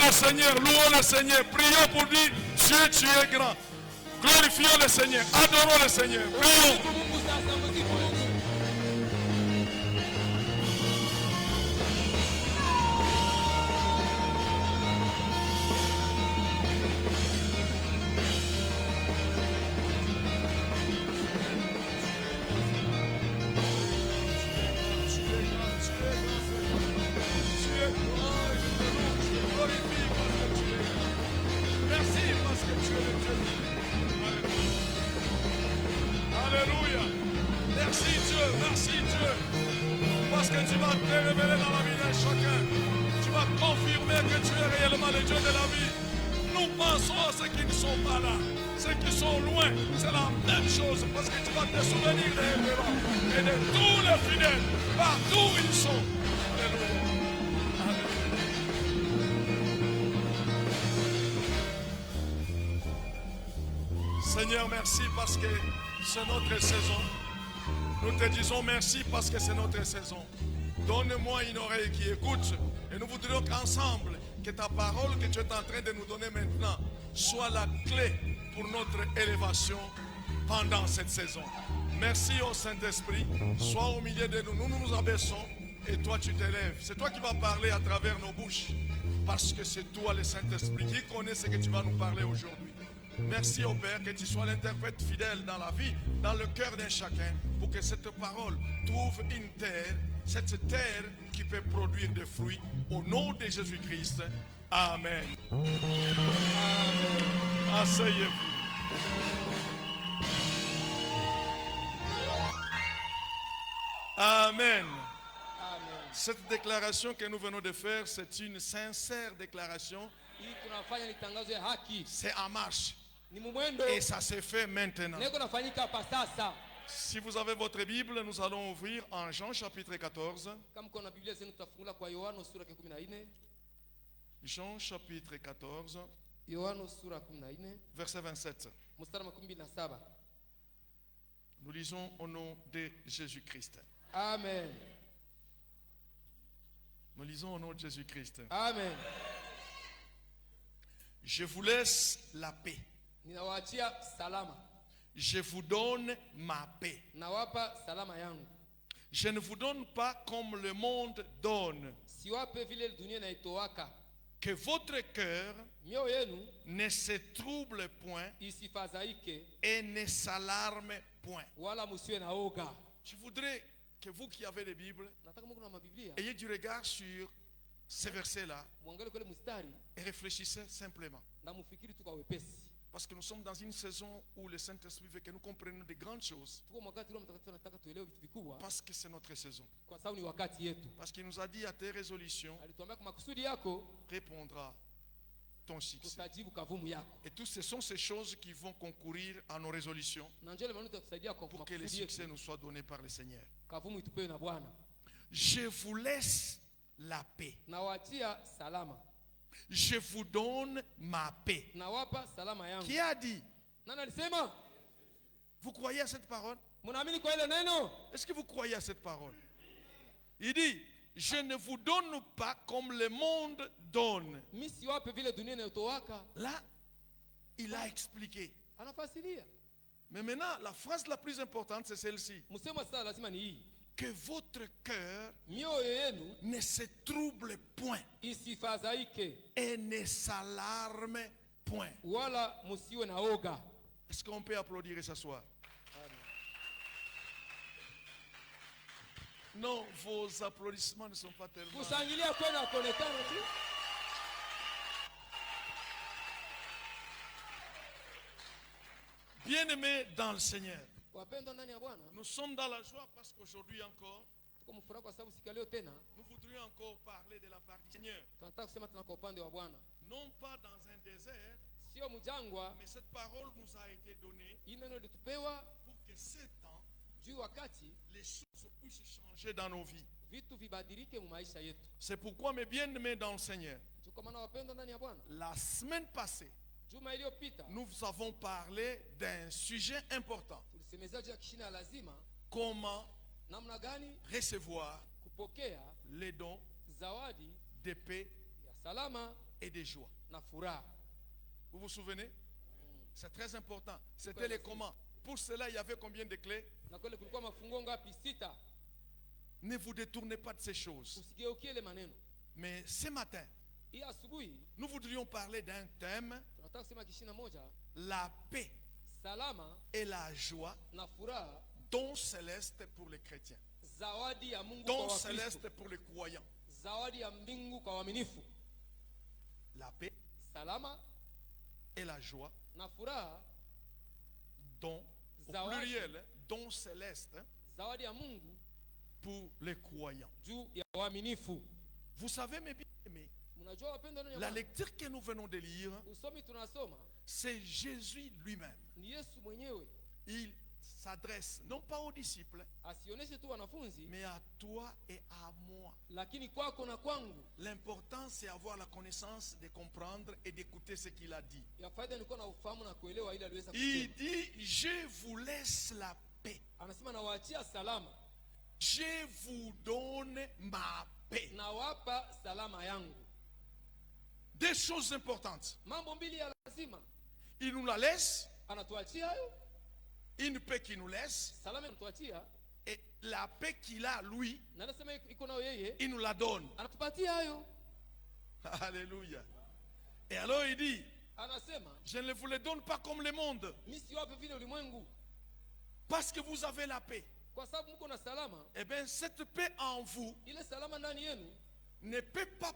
le Seigneur, louons le Seigneur, prions pour dire Dieu, tu es grand. Glorifions le Seigneur, adorons le Seigneur, prions. Alléluia. Merci Dieu, parce que tu vas te révéler dans la vie de chacun. Tu vas confirmer que tu es réellement le Dieu de la vie. Nous pensons à ceux qui ne sont pas là, ceux qui sont loin, c'est la même chose, parce que tu vas te souvenir des révérends et de tous les fidèles, partout où ils sont. Alléluia. Seigneur, merci parce que c'est notre saison. Nous te disons merci parce que c'est notre saison. Donne-moi une oreille qui écoute. Et nous voudrions qu'ensemble, que ta parole que tu es en train de nous donner maintenant soit la clé pour notre élévation pendant cette saison. Merci au Saint-Esprit. Sois au milieu de nous. Nous nous abaissons et toi tu t'élèves. C'est toi qui vas parler à travers nos bouches. Parce que c'est toi le Saint-Esprit qui connaît ce que tu vas nous parler aujourd'hui. Merci au Père que tu sois l'interprète fidèle dans la vie, dans le cœur de chacun, pour que cette parole trouve une terre, cette terre qui peut produire des fruits. Au nom de Jésus-Christ. Amen. Amen. Asseyez-vous. Amen. Cette déclaration que nous venons de faire, c'est une sincère déclaration. C'est en marche. Et ça se fait maintenant. Si vous avez votre Bible, nous allons ouvrir en Jean chapitre 14. Jean chapitre 14, verset 27. Nous lisons au nom de Jésus-Christ. Amen. Nous lisons au nom de Jésus-Christ. Amen. Je vous laisse la paix. Je vous donne ma paix. Je ne vous donne pas comme le monde donne. Que votre cœur ne se trouble point et ne s'alarme point. Je voudrais que vous qui avez les Bibles ayez du regard sur ces versets-là et réfléchissez simplement. Parce que nous sommes dans une saison où le Saint-Esprit veut que nous comprenions de grandes choses. Parce que c'est notre saison. Parce qu'il nous a dit à tes résolutions répondra ton succès. Et tout ce sont ces choses qui vont concourir à nos résolutions pour que le succès nous soit donné par le Seigneur. Je vous laisse la paix. Je vous donne ma paix. Qui a dit? Vous croyez à cette parole? Est-ce que vous croyez à cette parole? Il dit, je ne vous donne pas comme le monde donne. Là, il a expliqué. Mais maintenant, la phrase la plus importante, c'est celle-ci. Que votre cœur ne se trouble point et ne s'alarme point. Est-ce qu'on peut applaudir et s'asseoir? Non, vos applaudissements ne sont pas tellement... Bien-aimés dans le Seigneur, nous sommes dans la joie parce qu'aujourd'hui encore, nous voudrions encore parler de la part du Seigneur. Non pas dans un désert, mais cette parole nous a été donnée pour que ces temps, les choses puissent changer dans nos vies. C'est pourquoi, mes bien-aimés dans le Seigneur, la semaine passée, nous avons parlé d'un sujet important. Comment recevoir les dons de paix et de joie. na furaha. Vous vous souvenez? C'est très important. C'était les comment. Pour cela, il y avait combien de clés? Na kweli kulikuwa mafungo ngapi? 6. Ne vous détournez pas de ces choses. Usigeukie ile maneno. Mais ce matin, Hii asubuhi nous voudrions parler d'un thème, tunataka kusema kishina moja, la paix salama et la joie, na furaha, don céleste pour les chrétiens, zawadi ya Mungu kwa don Wakristo, céleste pour les croyants. zawadi ya mbingu kwa waaminifu. La paix Salama et la joie, na furaha, don, au Zawadi. pluriel, don céleste zawadi ya Mungu pour les croyants. juu ya waaminifu. Vous savez, mes bien-aimés, Mnajua wapendwa nani? la lecture que nous venons de lire, Usomi tunasoma c'est Jésus lui-même. ni Yesu mwenyewe, Il s'adresse non pas aux disciples, asioneshe tu wanafunzi, mais à toi et à moi. lakini kwako na kwangu. L'important, c'est avoir la connaissance de comprendre et d'écouter ce qu'il a dit. Ya faida nilikuwa na ufahamu na kuelewa ili aliweza Il kusema. dit, je vous laisse la paix. Anasema nawaachia salama, Je vous donne ma paix. nawapa salama yangu. Des choses importantes. Mambo mbili ya lazima. Il nous la laisse, Anatuachia hayo, une paix qui nous laisse, salama anatuachia, et la paix qu'il a, lui, na anasema iko nayo yeye, il nous la donne. anatupatia hayo. Alléluia. Et alors il dit, Anasema je ne vous le donne pas comme le monde, mimi siwape vile ulimwengu, parce que vous avez la paix. kwa sababu mko na salama. Eh bien, cette paix en vous Ile salama ndani yenu ne peut pas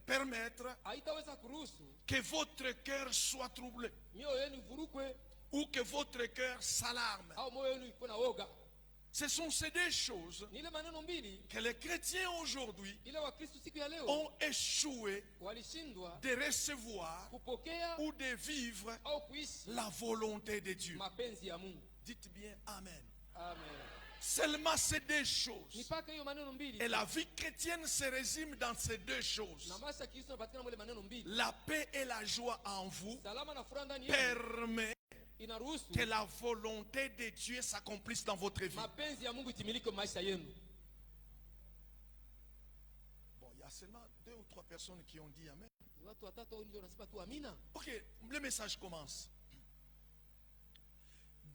permettre haitaweza kuruhusu que votre cœur soit troublé mioyo yenu ivurukwe ou que votre cœur s'alarme. au moyo wenu ikuwe na woga. Ce sont ces deux choses Ni ile maneno mbili que les chrétiens aujourd'hui ile Wakristo siku ya leo ont échoué walishindwa de recevoir kupokea ou de vivre au kuishi la volonté de Dieu. mapenzi ya Mungu. Dites bien Amen. Amen. Seulement ces deux choses. Mipaka hiyo maneno mbili. Et la vie chrétienne se résume dans ces deux choses. Na maisha ya Kristo yanapatikana mwele maneno mbili. La paix et la joie en vous Salama na furaha ndani yenu permet inaruhusu que la volonté de Dieu s'accomplisse dans votre vie. mapenzi ya Mungu itimilike maisha yenu. Bon, il y a seulement 2 ou 3 personnes qui ont dit Amen. Watu watatu au ndio wanasema tu amina. Ok, le message commence.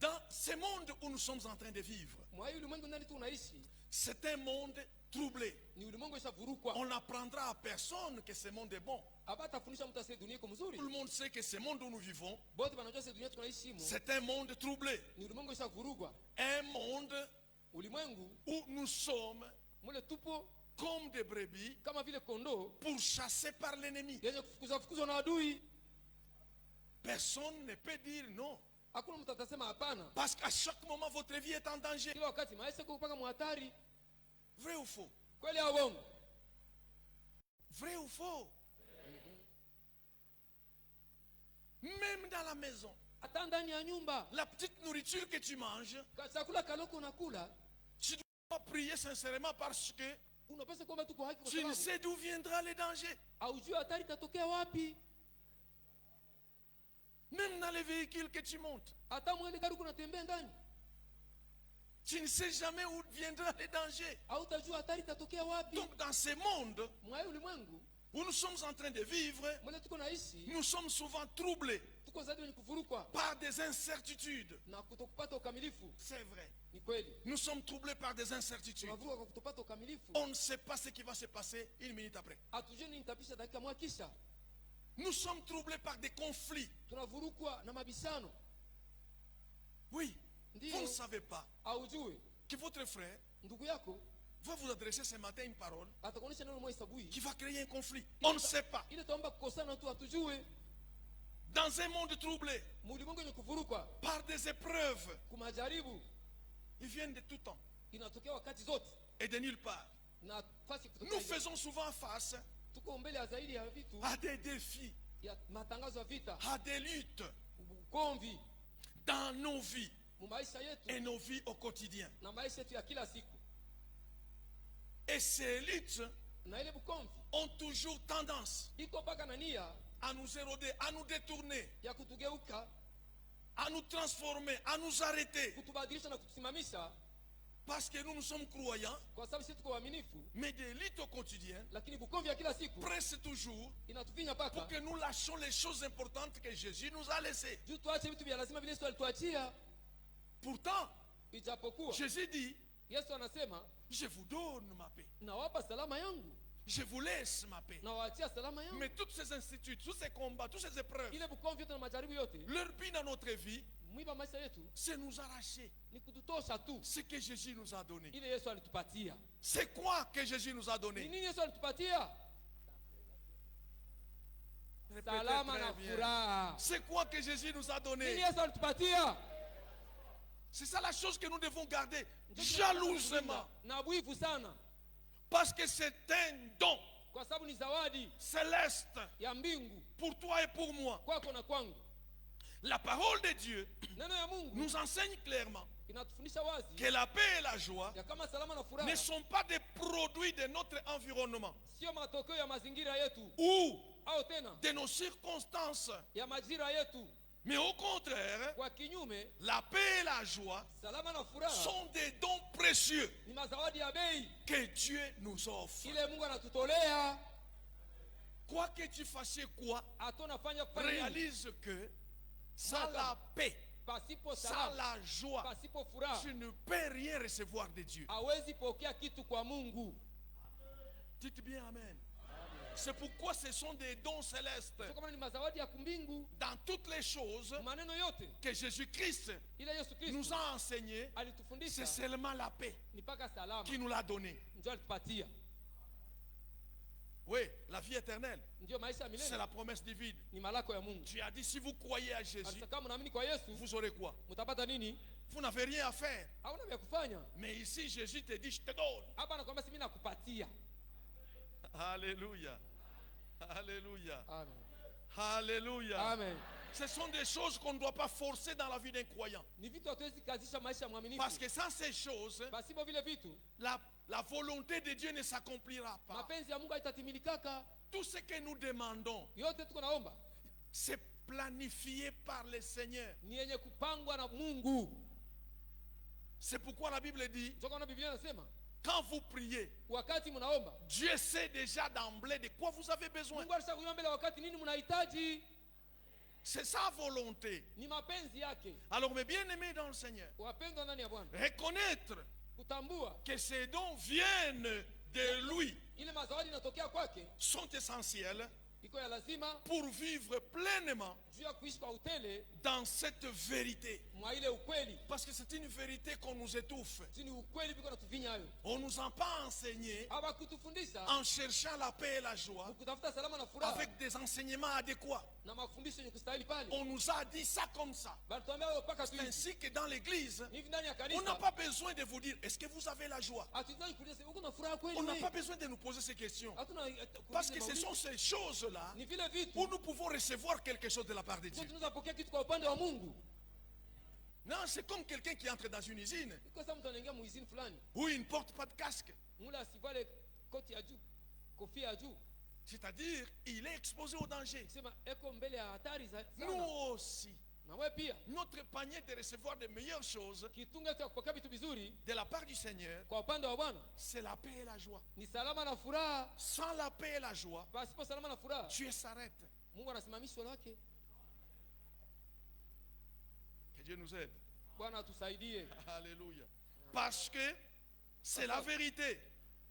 Dans ce monde où nous sommes en train de vivre, Mwa hii ulimwengu ndani tu unaishi c'est un monde troublé. ni ulimwengu ishavurukwa. On n'apprendra à personne que ce monde est bon. Abata fundisha mtu asiye dunia iko mzuri. Tout le monde sait que ce monde où nous vivons, Bote wanajua sisi dunia tunaishi mo. c'est un monde troublé. Ni ulimwengu ishavurugwa. Un monde Ulimwengu où nous sommes mule tupo comme des brebis kama vile kondoo pourchassés par l'ennemi. yenye kufukuzwa na adui. Personne ne peut dire non. Hakuna mtu atasema hapana. Parce qu'à chaque moment, votre vie est en danger. Kila wakati maisha yako kupaka muhatari. Vrai ou faux? Kweli au uongo? Vrai ou faux? Même dans la maison, Hata ndani ya nyumba, la petite nourriture que tu manges, chakula kaloko unakula, tu dois prier sincèrement parce que unapaswa kuomba tu kwa haki kwa tu ne sababu sais d'où viendra le danger. haujui hatari itatokea wapi. Même dans les véhicules que tu montes, Hata mwele gari unatembea ndani, tu ne sais jamais où viendra le danger. hautajua hatari itatokea wapi. Donc dans ce monde Mwa hii ulimwengu où nous sommes en train de vivre, mwele tuko naishi, nous sommes souvent troublés tuko zaidi wenye kuvurukwa par des incertitudes. na kutokupata ukamilifu. C'est vrai. Ni kweli, Nous sommes troublés par des incertitudes. tunavuka kwa kutopata ukamilifu. On ne sait pas ce qui va se passer une minute après. Hatujui nini nitapisha dakika moja kisha. Nous sommes troublés par des conflits. Tunavurukwa na mabishano. Oui, Ndio. vous ne savez pas Haujui que votre frère ndugu yako va vous adresser ce matin une parole atakuonyesha neno moja asubuhi, qui va créer un conflit. On ne sait pas. ile tuomba kukosana tu, hatujui. Dans un monde troublé Mulimwengu yenye kuvurukwa par des épreuves, kumajaribu ils viennent de tout temps inatokea wakati zote et de nulle part. na fasi Nous kutokea. faisons souvent face Tuko mbele ya zaidi ya vitu à des défis, ya matangazo ya vita, à des luttes ugomvi dans nos vies mu maisha yetu et nos vies au quotidien. na maisha yetu ya kila siku, Et ces luttes na ile bukomvi ont toujours tendance iko mpaka na nia à nous éroder, à nous détourner, ya kutugeuka, à nous transformer, à nous arrêter. kutubadilisha na kutusimamisha Parce que nous sommes croyants, kwa sababu sisi tuko waaminifu, mais des luttes au quotidien lakini bukomvi ya kila siku pressent toujours inatufinya pour paka que nous lâchions les choses importantes que Jésus nous a laissées. juu tuache vitu vya lazima vile Yesu alituachia. Pourtant, Ijapokuwa Jésus dit, Yesu anasema je vous donne ma paix. nawapa salama yangu, Je vous laisse ma paix. nawaachia salama yangu. Mais toutes ces instituts, tous ces combats, toutes ces épreuves, Ile bukomvi yote na majaribu yote, leur but dans notre vie, mwiba maisha yetu c'est nous arracher ni kututosha tu ce que Jésus nous a donné. ile Yesu alitupatia. C'est quoi que Jésus nous a Ni donné? nini Yesu alitupatia? Répétez Salama très na bien. furaha. C'est quoi que Jésus nous a Nini donné? Yesu alitupatia? C'est ça la chose que nous devons garder jalousement. Na wivu sana, Parce que c'est un don kwa sababu ni zawadi céleste ya mbingu pour toi et pour moi. kwako na kwangu. La parole de Dieu Neno ya Mungu nous enseigne clairement inatufundisha wazi que la paix et la joie ya kama salama na furaha ne sont pas des produits de notre environnement sio matokeo ya mazingira yetu ou au tena de nos circonstances, ya majira yetu. mais au contraire, Kwa kinyume, la paix et la joie salama na furaha sont des dons précieux ni mazawadi ya bei que Dieu nous offre. ile Mungu anatutolea. Quoi que tu fasses quoi, Hata unafanya kufanya nini, réalise que sans la paix, pasipo sans salama, la joie, pasipo furaha tu ne peux rien recevoir de Dieu. hawezi pokea kitu kwa Mungu. Dites bien Amen. C'est pourquoi ce sont des dons célestes. Sio kama ni mazawadi ya kumbingu. Dans toutes les choses Maneno yote que Jésus-Christ ile Yesu nous Kristo a enseignées, c'est alitufundisha seulement la paix ni paka salama qui nous l'a donnée. ndio alitupatia, Oui, la vie éternelle, ndio maisha ya c'est milele, la promesse divine. ni malako ya Mungu. Tu as dit, si vous croyez à Jésus, Alisema kama mnaamini kwa Yesu vous aurez quoi? mtapata nini? Vous n'avez rien à faire. Hauna vya kufanya. Mais ici, Jésus te dit, je te donne. Hapa anakuambia mimi nakupatia. Alléluia. Alléluia. Amen. Alléluia. Amen. Ce sont des choses qu'on ne doit pas forcer dans la vie d'un croyant. Ni vitu hatuwezi kazisha maisha ya mwaminifu. Parce que sans ces choses, Pasipo vile vitu, la volonté de Dieu ne s'accomplira pas. mapenzi ya Mungu haitatimilika. Tout ce que nous demandons, Yote tuko naomba c'est planifié par le Seigneur. ni yenye kupangwa na Mungu. C'est pourquoi la Bible dit, Ndio kwa Biblia inasema quand vous priez, wakati mnaomba, Dieu sait déjà d'emblée de quoi vous avez besoin. Mungu alishakujua mbele wakati nini mnahitaji. C'est sa volonté. Ni mapenzi yake. Alors mes bien-aimés dans le Seigneur, Wapendwa ndani ya Bwana, reconnaître kutambua que ces dons viennent de lui ile mazawadi inatokea kwake sont essentiels iko ya lazima pour vivre pleinement juu ya kuishi kwa utele dans cette vérité. mwa ile ukweli. Parce que c'est une vérité qu'on nous étouffe. Si ni ukweli biko natuvinya hayo. On nous a pas enseigné Haba kutufundisha en cherchant la paix et la joie kutafuta salama na furaha avec des enseignements adéquats. na mafundisho yenye kustahili pale. On nous a dit ça comme ça. Bali tuambia wewe paka tu C'est ainsi que dans l'église, ni ndani ya on n'a kanisa. pas besoin de vous dire, est-ce que vous avez la joie? Hatuzai kuuliza uko na furaha kweli On n'a wewe? pas besoin de nous poser ces questions. Hatuna Parce que ce sont ces choses-là ni vile vitu où nous pouvons recevoir quelque chose de la part de ndio Dieu. tunaweza pokea kitu kwa upande wa Mungu. Non, c'est comme quelqu'un qui entre dans une usine Iko sababu mtu anaingia muizini fulani, où il ne porte pas de casque. mula asivale koti ya juu, kofia ya juu. C'est-à-dire, il est exposé au danger. Sema eko mbele ya hatari Nous sana. aussi, Na wewe pia notre panier de recevoir de meilleures choses kitunga cha kupokea vitu vizuri de la part du Seigneur, kwa upande wa Bwana c'est la paix et la joie. ni salama na furaha. Sans la paix et la joie, Pasipo salama na furaha, Dieu s'arrête. Mungu anasimamisha lake. Que Dieu nous aide. Bwana atusaidie. Alléluia. Parce que c'est la vérité.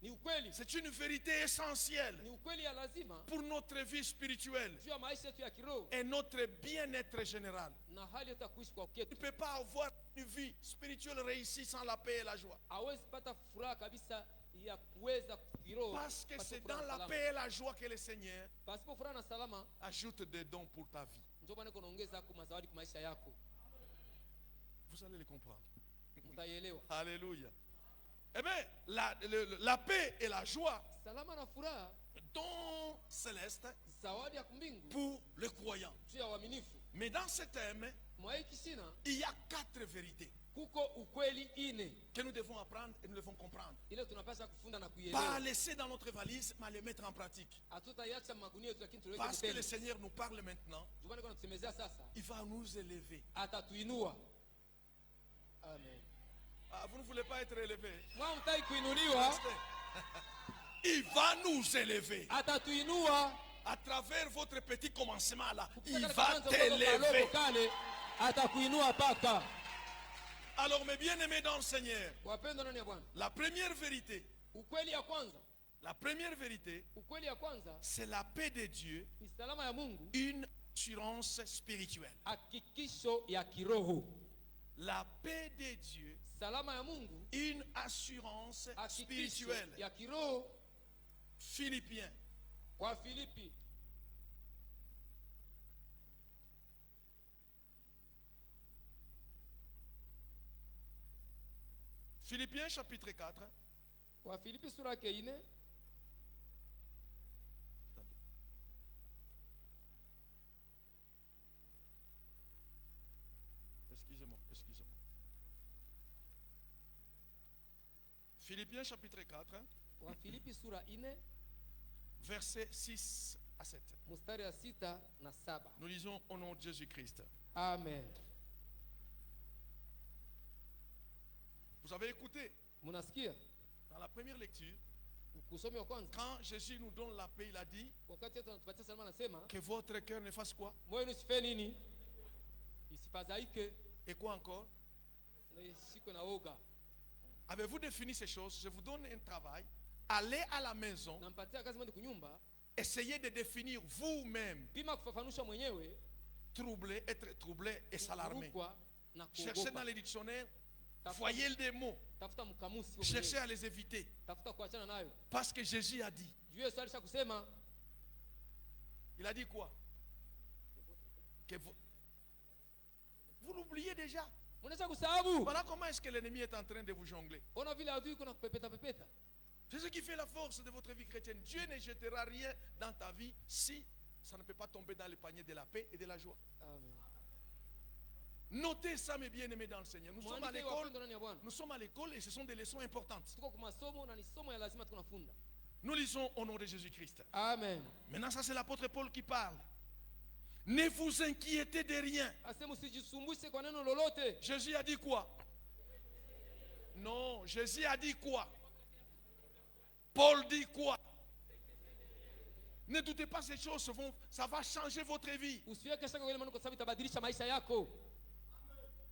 Ni ukweli, C'est une vérité essentielle ni ukweli ya lazima pour notre vie spirituelle juu ya maisha yetu ya kiroho et notre bien-être général. na hali yetu ya kuishi kwa Tu ne uketu. peux pas avoir une vie spirituelle réussie sans la paix et la joie. Hawezi pata furaha kabisa ya kuweza kiroho Parce que pasipo c'est furaha dans na la salama. paix et la joie que le Seigneur Pasipo furaha na salama, ajoute des dons pour ta vie. ndio Bwana kunaongeza kwa mazawadi kwa maisha yako. Vous allez le comprendre. Mtaielewa. Alléluia. Eh bien, la paix et la joie, Salama na furaha, dons célestes zawadi ya kumbingu pour le croyant. juu ya uaminifu. Mais dans ce thème, Mwa hii kisina il y a 4 vérités kuko ukweli ine que nous devons apprendre et nous devons comprendre. ile tunapaswa kufunda na Pas kuielewa. laisser dans notre valise, mais les mettre en pratique. Hatutaiacha magunia yetu, lakini tuweke Parce que le vitendo. Seigneur nous parle maintenant, Ndio Bwana anatusemezea sasa, il va nous élever. atatuinua. Amen. Ah, vous ne voulez pas être élevé. Mwa mtai kuinuliwa, Il va nous élever. atatuinua. À travers votre petit commencement là, il Katika va kanzo t'élever. kalogo kale, atakuinua paka. Alors mes bien-aimés dans le Seigneur, Wapendwa ndani ya Bwana. la première vérité, Ukweli ya kwanza, c'est la paix de Dieu, ni salama ya Mungu, une assurance spirituelle. hakikisho ya kiroho. La paix de Dieu, Salama ya Mungu, une assurance hakikisho spirituelle. ya kiroho. Philippiens, Kwa Filipi, Philippiens chapitre 4. kwa Filipi sura yake 4. Excusez-moi. Philippiens chapitre 4, Kwa Filipi sura 4 versets 6 à 7. mstari ya 6 na 7. Nous lisons au nom de Jésus-Christ. Amen. Vous avez écouté Munasikia? dans la première lecture, Kusomi wa kwanza, quand Jésus nous donne la paix, il a dit wakati yetu anatupatia salama, anasema que votre cœur ne fasse quoi? moyo wenu usife nini? Isifadhaike Et quoi encore? na isishikwe na woga. Avez-vous défini ces choses? Je vous donne un travail. Allez à la maison, Nampatia kazi mwende kunyumba, essayez de définir vous-même pima kufafanusha mwenyewe troublé, être troublé et s'alarmer. kurukwa na Cherchez dans kuogopa. les dictionnaires, voyez des mots, Tafuta mkamusi wewe cherchez mwenyewe. à les éviter. Tafuta kuachana nayo. Parce que Jésus a dit, Juu Yesu alisha kusema, il a dit quoi? Que vous l'oubliez déjà. unaweza kusahau. Voilà comment est-ce que l'ennemi est en train de vous jongler. Ona vile adui kuna kupepeta pepeta. C'est ce qui fait la force de votre vie chrétienne. Dieu ne jettera rien dans ta vie si ça ne peut pas tomber dans le panier de la paix et de la joie. Amen. Notez ça, mes bien-aimés dans le Seigneur. Nous sommes à Mwandike l'école. wapendwa ndani ya Bwana. Nous sommes à l'école et ce sont des leçons importantes. Tuko kwa masomo na ni somo ya lazima tunafunda. Nous lisons au nom de Jésus-Christ. Amen. Maintenant, ça c'est l'apôtre Paul qui parle. Ne vous inquiétez de rien. Asema usijisumbushe kwa neno lolote. Jésus a dit quoi? Non, Jésus a dit quoi? Paul dit quoi? Ne doutez pas, ces choses ça va changer votre vie. Usiweke shaka kwa ile maneno kwa sababu itabadilisha maisha yako.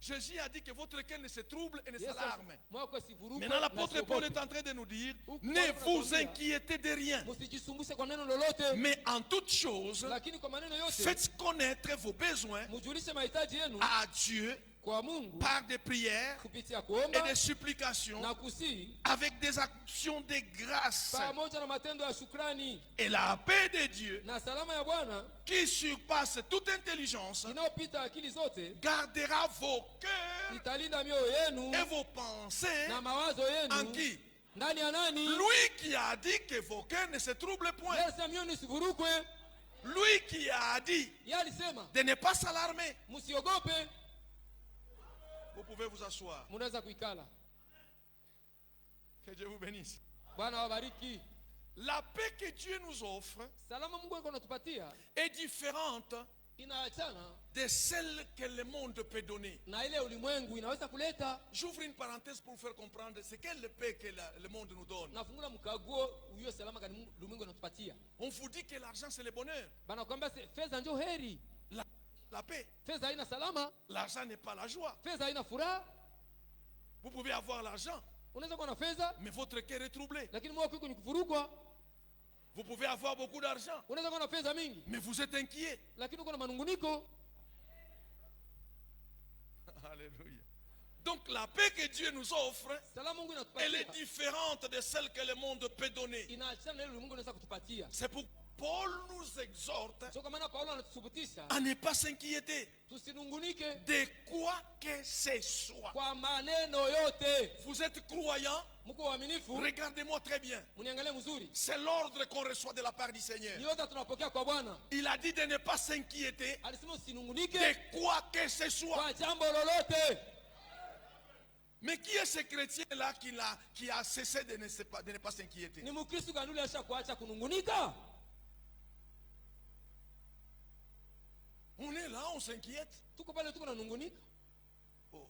Jésus a dit que votre cœur ne se trouble et ne s'alarme. Moyo wako sivuruke. Maintenant, na l'apôtre usiogope. Paul est en train de nous dire, ne vous inquiétez de rien, Musijisumbushe kwa neno lolote. mais en toutes choses, Lakini kwa maneno yote faites connaître vos besoins mujulishe mahitaji yenu à Dieu kwa Mungu par des prières kupitia et kuomba des supplications na kusihi avec des actions de grâce. pamoja na matendo ya shukrani, Et la paix de Dieu, na salama ya Bwana qui surpasse toute intelligence, inayopita akili zote gardera vos cœurs italinda mioyo yenu et vos pensées na mawazo en yenu. qui? Ndani ya nani? Lui qui a dit que vos cœurs ne se troublent point. Yeye alisema mioyo isivurukwe. Lui qui a dit Yeye alisema de ne pas s'alarmer. msiogope. Vous pouvez vous asseoir. Mnaweza kuikala. Que Dieu vous bénisse. Bwana wabariki. La paix que Dieu nous offre Salama Mungu alikuwa anatupatia est différente inaachana de celle que le monde peut donner. na ile ulimwengu inaweza kuleta. J'ouvre une parenthèse pour vous faire comprendre ce qu'est la paix que le monde nous donne. Nafungula mkaguo hiyo salama kani ulimwengu anatupatia. On vous dit que l'argent c'est le bonheur. Bana kwamba fedha ndio heri. La paix. Fedha haina salama. L'argent n'est pas la joie. Fedha haina furaha. Vous pouvez avoir l'argent, Unaweza kuwa na fedha mais votre cœur est troublé. lakini moyo wako ni kuvurugwa. Vous pouvez avoir beaucoup d'argent, Unaweza kuwa na fedha mingi mais vous êtes inquiet. lakini uko na manunguniko. Alléluia. Donc la paix que Dieu nous offre, Salama Mungu elle est inatupatia différente de celle que le monde peut donner. inaachana na ile ulimwengu unaweza kutupatia. C'est pour Paul nous exhorte Sio kama Paulo anatuthubutisha à ne pas s'inquiéter tusinungunike de quoi que ce soit. kwa maneno yote. Vous êtes croyant, Mko waaminifu, regardez-moi très bien. mniangalie mzuri. C'est l'ordre qu'on reçoit de la part du Seigneur. Ni yote tunapokea kwa Bwana. Il a dit de ne pas s'inquiéter Alisema usinungunike de quoi que ce soit. kwa jambo lolote. Mais qui est ce chrétien-là qui a cessé de ne pas s'inquiéter? Ni Mkristo gani yule asha kuacha kunungunika? On est là, on s'inquiète. Tuko pale tuko nanungunika. Oh,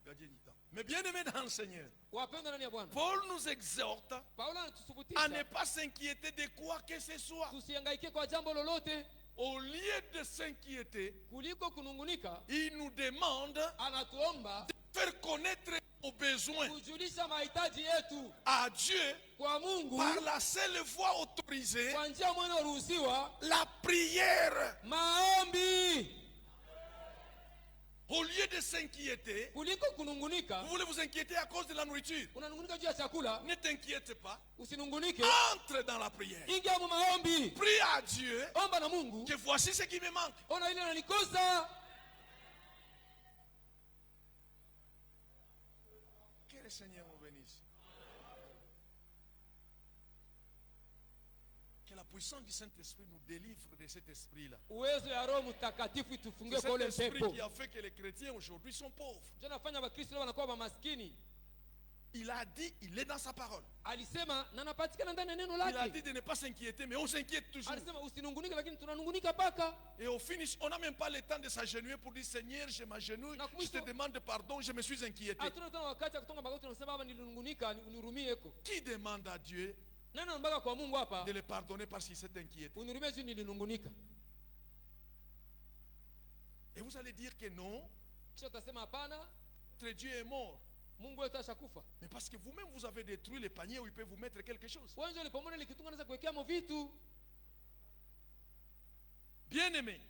gardien du temps. Mais bien aimé dans le Seigneur, Wapendwa ndani ya Bwana, Paul nous exhorte Paulo à anatusubutisha ne pas s'inquiéter de quoi que ce soit. tusihangaike kwa jambo lolote. Au lieu de s'inquiéter, Kuliko kunungunika, il nous demande anatuomba de faire connaître nos besoins kujulisha mahitaji yetu à Dieu kwa Mungu par la seule voie autorisée, kwa njia mwenye ruhusiwa, la prière. maombi. Au lieu de s'inquiéter, Kuliko kunungunika, vous voulez vous inquiéter à cause de la nourriture. unanungunika juu ya chakula, Ne t'inquiète pas. usinungunike, Entre dans la prière. ingia mu maombi, Prie à Dieu omba na Mungu, que voici ce qui me manque. ona ile nanikosa. Que le Seigneur vous bénisse. Que la puissance du Saint-Esprit nous délivre de cet esprit-là. Uwezo ya Roho Mtakatifu itufungie C'est kwa ule cet esprit mpepo. qui a fait que les chrétiens aujourd'hui sont pauvres. Ndio nafanya Wakristo leo wanakuwa mamaskini. Il a dit, il est dans sa parole. Alisema na napatikana ndani ya neno Il a lake. dit de ne pas s'inquiéter, mais on s'inquiète toujours. Alisema usinungunike, lakini tunanungunika paka. Et au finish, on n'a même pas le temps de s'agenouiller pour dire Seigneur, je m'agenouille, je te demande pardon, je me suis inquiété. Hatuna tena wakati wa kutonga magoti tunasema baba nilinungunika, unihurumie eko. Qui demande à Dieu Nani anambaka kwa Mungu hapa? de le pardonner parce qu'il s'est inquiété? Unihurumie juu nilinungunika. Et vous allez dire que non, Kisha utasema hapana, votre Dieu est mort. Mungu wetu ashakufa. Mais parce que vous-même, vous avez détruit le panier où il peut vous mettre quelque chose. Wewe ndio ulipomwona likitunga naweza kuwekea mo vitu. Bien-aimé,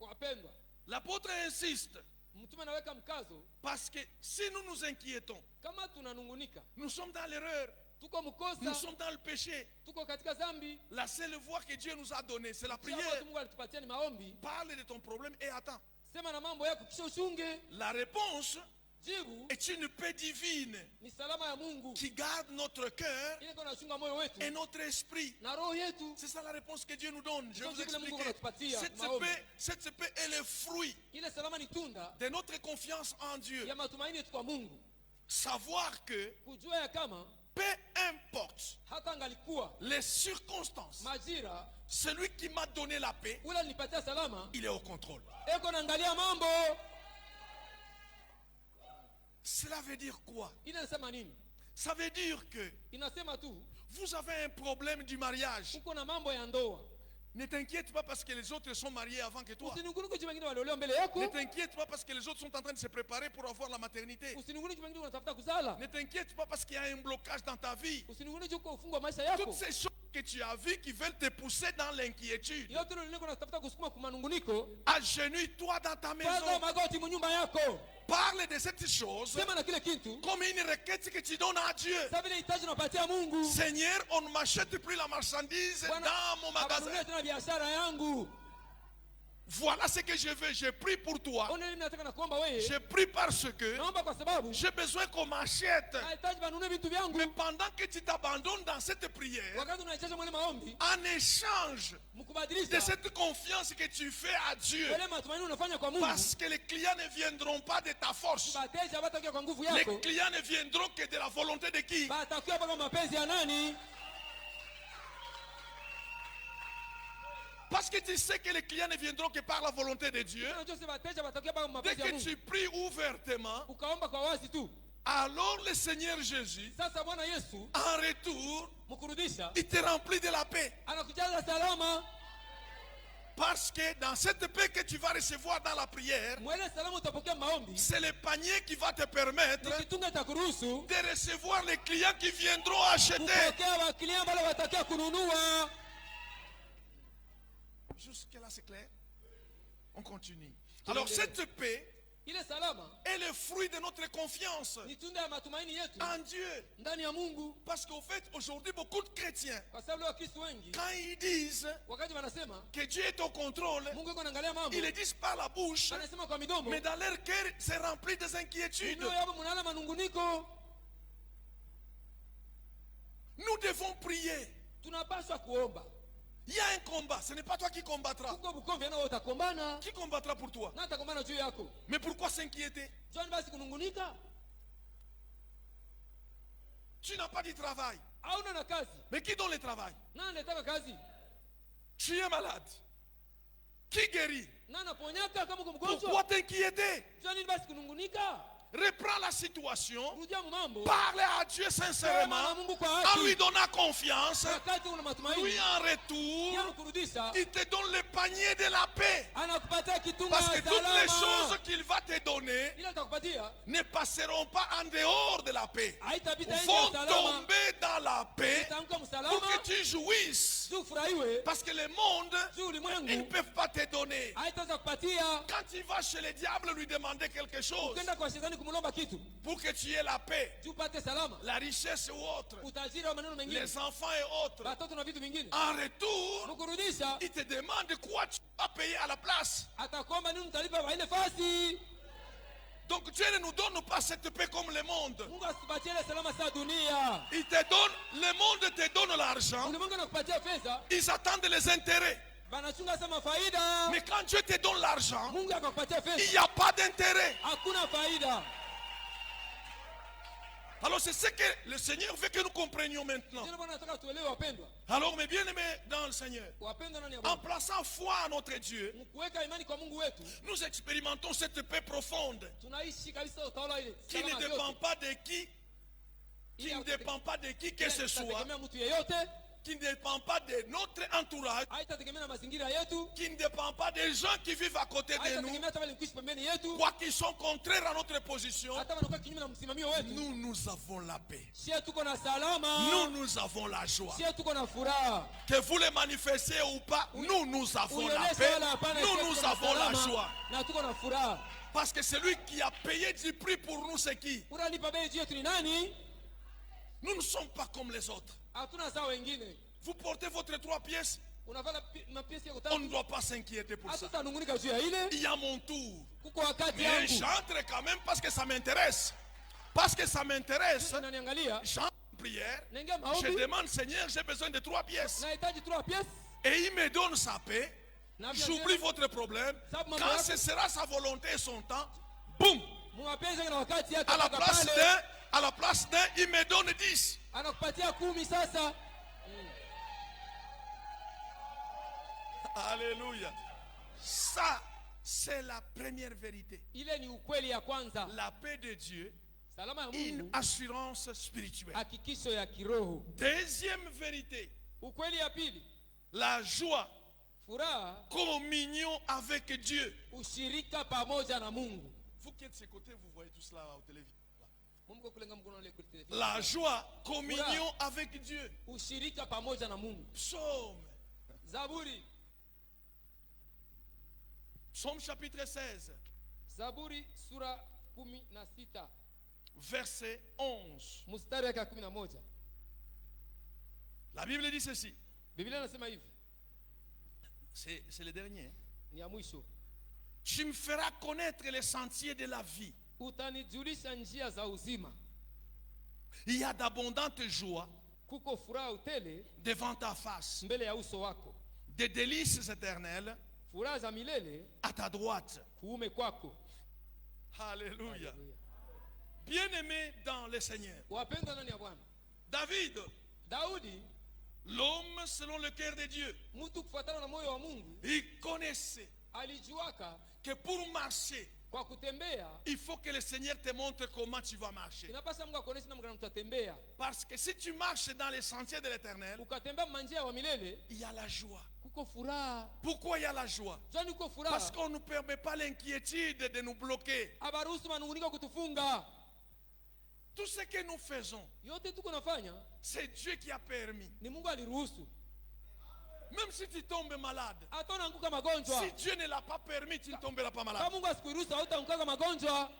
Wapendwa, l'apôtre insiste mtume anaweka mkazo parce que si nous nous inquiétons, kama tunanungunika, nous sommes dans l'erreur, tuko nous mkosa, sommes dans le péché. tuko katika dhambi. La seule voie que Dieu nous a donnée, c'est la Njia ambayo prière. Mungu alitupatia ni maombi. Parle de ton problème et attends. Sema na mambo yako kisha ushunge. La réponse Jibu est une paix divine ni salama ya Mungu. qui garde notre cœur Ile kwa nachunga moyo wetu et notre esprit. na roho yetu. C'est ça la réponse que Dieu nous donne. Je vais vous Ndio vile Mungu expliquer. anatupatia Cette maombi. paix est le fruit Ile salama ni tunda de notre confiance en Dieu. ya matumaini yetu kwa Mungu. Savoir que Kujua ya kama peu importe hata angalikuwa les circonstances, majira, celui qui m'a donné la paix, ule alinipatia salama, il est au contrôle. eko naangalia mambo. Cela veut dire quoi? Ile inasema nini? Ça veut dire que Inasema tu vous avez un problème du mariage. uko na mambo ya ndoa. Ne t'inquiète pas parce que les autres sont mariés avant que toi. Usinungunike juu wengine waliolewa mbele yako. Ne t'inquiète pas parce que les autres sont en train de se préparer pour avoir la maternité. Usinungunike juu wengine wanatafuta kuzala. Ne t'inquiète pas parce qu'il y a un blocage dans ta vie. Usinungunike juu uko ufungwa maisha yako. Toutes ces choses que tu as vues qui veulent te pousser dans l'inquiétude. Yote ile niko natafuta kusukuma kwa manunguniko. Agenouille-toi dans ta Paza maison. magoti mnyumba yako. Parle de cette chose Sema na kile kitu. comme une requête que tu donnes à Dieu. Sasa vile hitaji unapatia Mungu. Seigneur, on ne m'achète plus la marchandise dans mon magasin. Abanulie tena biashara yangu. Voilà ce que je veux. Je prie pour toi. Ona nini nataka na kuomba wewe? Je prie parce que Naomba kwa sababu j'ai besoin qu'on m'achète. nahitaji banunue vitu vyangu. Mais pendant que tu t'abandonnes dans cette prière, Wakati unaichaza mwele maombi, en échange de mkubadilisha cette confiance que tu fais à Dieu, wale matumaini unafanya kwa Mungu. parce que les clients ne viendront pas de ta force. Bateja hawatakuja kwa nguvu Les yako. clients ne viendront que de la volonté de qui? Batakuja kwa mapenzi ya nani? Parce que tu sais que les clients ne viendront que par la volonté de Dieu. Unajua si bateja batakuja kwa Dès mapenzi ya que Mungu. tu pries ouvertement, Ukaomba kwa wazi tu. alors le Seigneur Jésus, Sasa Bwana Yesu en retour, mkurudisha il te remplit de la paix. anakujaza salama. Parce que dans cette paix que tu vas recevoir dans la prière, Mwele salama utapokea maombi. c'est le panier qui va te permettre Kitunga itakuruhusu de recevoir les clients qui viendront acheter. kupokea wakiliya wale watakia kununua. Jusque-là, c'est clair? On continue. Alors, cette paix Ile salama est le fruit de notre confiance ni tunda ya matumaini yetu en Dieu. ndani ya Mungu. Parce qu'au fait, aujourd'hui, beaucoup de chrétiens, Kwa sababu leo Wakristo wengi quand ils disent wakati wanasema que Dieu est au contrôle, Mungu yuko anaangalia mambo, ils le disent par la bouche, wanasema kwa midomo, mais dans leur cœur, c'est rempli des inquiétudes. ndio yabo mnala manunguniko. Nous devons prier. Tunapaswa kuomba. Il y a un combat. Ce n'est pas toi qui combattras. Uko bukombe na wewe utakombana, Qui combattra pour toi? na atakombana juu yako. Mais pourquoi s'inquiéter? John basi kunungunika? Tu n'as pas de travail. Hauna na kazi. Mais qui donne le travail? Nani anataka kazi? Tu es malade. Qui guérit? Nani anaponyaka kama uko mgonjwa? Pourquoi t'inquiéter? John basi kunungunika? reprends la situation, rudia mambo, parle à Dieu sincèrement, en lui donnant confiance. wakati una matumaini, Lui en retour, yeye kurudisha, il te donne le panier de la paix. anakupatia kitunga Parce que toutes les salama. choses qu'il va te donner Ile atakupatia ne passeront pas en dehors de la paix. haitapita nje Vont ya salama, tomber dans la paix itamka pour msalama, que tu jouisses. juu furahiwe, Parce que le monde, juu ils ne ulimwengu peuvent pas te donner. haitaweza kupatia. Quand tu vas chez le diable lui demander quelque chose Ukenda kwa shetani kumlomba kitu, pour que tu aies la paix, juu upate salama, la richesse ou autre, utajiri wa maneno mengine, les enfants et autres, watoto na vitu vingine, en retour, mkurudisha il te demande quoi tu vas payer à la place. atakwamba nini utalipa kwa ile fasi. Donc Dieu ne nous donne pas cette paix comme le monde. Mungu asitupatie ile salama saa dunia. Il te donne, le monde te donne l'argent, Ulimwengu anakupatia pesa, ils attendent les intérêts. banachunga sama faida. Mais quand Dieu te donne l'argent, Mungu akakupatia il pesa, n'y a pas d'intérêt. hakuna faida. Alors c'est ce que le Seigneur veut que nous comprenions maintenant. Ndio Bwana anataka tuelewe wapendwa. Alors mes bien-aimés dans le Seigneur, Wapendwa ndani ya en Bwana. plaçant foi en notre Dieu, Mkuweka imani kwa Mungu wetu, nous expérimentons cette paix profonde tunaishi kabisa utawala ile. qui ne dépend pas de qui ne dépend pas de qui que ce soit, Haitategemea mtu yeyote, qui ne dépend pas de notre entourage, haitategemea na mazingira yetu, qui ne dépend pas des gens qui vivent à côté de nous, haitategemea hata wale kuishi pembeni yetu, quoi qu'ils sont contraires à notre position. hata wanakuwa kinyume na msimamio wetu. Nous avons la paix. Sie tuko na salama, Nous avons la joie. sie tuko na furaha. Que vous le manifestez ou pas, nous avons la Uionyeshe paix. wala hapana, sie Nous tuko na avons la salama, joie. na tuko na furaha. Parce que celui qui a payé du prix pour nous, c'est qui? Unalipa bei juu yetu ni nani? Nous ne sommes pas comme les autres. Hatuna sawa wengine. Vous portez votre 3 pièces, Unavala mapesi ya on ne kutatu, doit pas s'inquiéter pour ça. hatutanungunika juu ya ile. Il y a mon tour. Kuko wakati Mais yangu. j'entre quand même parce que ça m'intéresse. Parce que ça m'intéresse. Unaniangalia, J'entre en prière. naingia Je maombi, demande, Seigneur, j'ai besoin de 3 pièces. nahitaji 3 pièces. Et il me donne sa paix. Na J'oublie votre problème. Sababu mambo Quand yako- ce sera sa volonté et son temps, boum! Mapenzi na wakati yake À la mpaka place pale, d'un, à la place d'un, il me donne 10. anakupatia 10 sasa. Alléluia. Ça, c'est la première vérité. Ile ni ukweli ya kwanza. La paix de Dieu, Salama ya une Mungu, assurance spirituelle. hakikisho ya kiroho. Deuxième vérité, Ukweli ya pili, la joie, furaha, communion avec Dieu. ushirika pamoja na Mungu. Vous qui êtes de ce côté, vous voyez tout cela au télévision. Mungu kulenga mkono ile kule televisheni. La joie, communion avec Dieu. Ushirika pamoja na Mungu. Psaume, Zaburi, Psaume chapitre 16, Zaburi sura 16, verset 11. mstari wake 11. La Bible dit ceci. Biblia inasema hivi, C'est le dernier. ni ya mwisho. Tu me feras connaître les sentiers de la vie. Utanijulisha njia za uzima. Il y a d'abondantes joies Kuko furaha utele devant ta face, mbele ya uso wako, des délices éternelles furaha za milele à ta droite. kuume kwako. Alléluia. Bien-aimé dans le Seigneur. Wapendwa ndani ya Bwana, David, Daudi, l'homme selon le cœur de Dieu, mtu kufuatana na moyo wa Mungu, il connaissait alijuaka que pour marcher, kwa kutembea il faut que le Seigneur te montre comment tu vas marcher. inapasa Mungu akuoneshe namna gani utatembea. Parce que si tu marches dans les sentiers de l'éternel, Ukatembea manjia wa milele, il y a la joie. kuko furaha. Pourquoi il y a la joie? Jani kuko furaha, Parce qu'on ne nous permet pas l'inquiétude de nous bloquer. abaruhusu manunguniko kutufunga. Tout ce que nous faisons, Yote tuko nafanya c'est Dieu qui a permis. ni Mungu aliruhusu. Même si tu tombes malade, Hata unaanguka magonjwa, si Dieu ne l'a pas permis, tu ne tomberas pas kama malade. Mungu asikuruhusu hautaanguka magonjwa.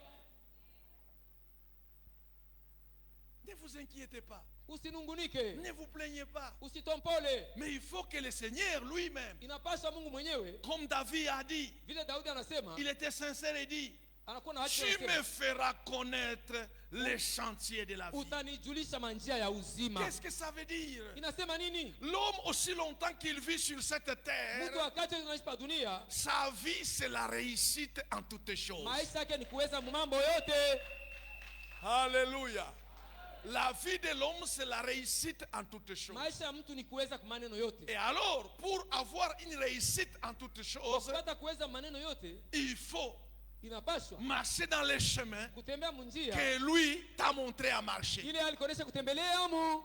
Ne vous inquiétez pas. Usinungunike, Ne vous plaignez pas. usitompole. Mais il faut que le Seigneur lui-même, Inapaswa Mungu mwenyewe, comme David a dit, vile Daudi anasema, il était sincère et dit, anakuwa na haki tu anasema, me feras connaître les chantiers de la vie. utanijulisha manjia ya uzima. Qu'est-ce que ça veut dire? Inasema nini? L'homme, aussi longtemps qu'il vit sur cette Mtu terre, wakati tunaishi pa dunia, sa vie, c'est la réussite en toutes choses. maisha yake ni kuweza mambo yote. Alléluia. La vie de l'homme, c'est la réussite en toutes choses. Maisha ya mtu ni kuweza maneno yote. Et alors, pour avoir une réussite en toutes choses, Kupata kuweza maneno yote, il faut inapaswa marcher dans les chemins kutembea munjia que lui t'a montré à marcher. ile alikonesha kutembelea mu.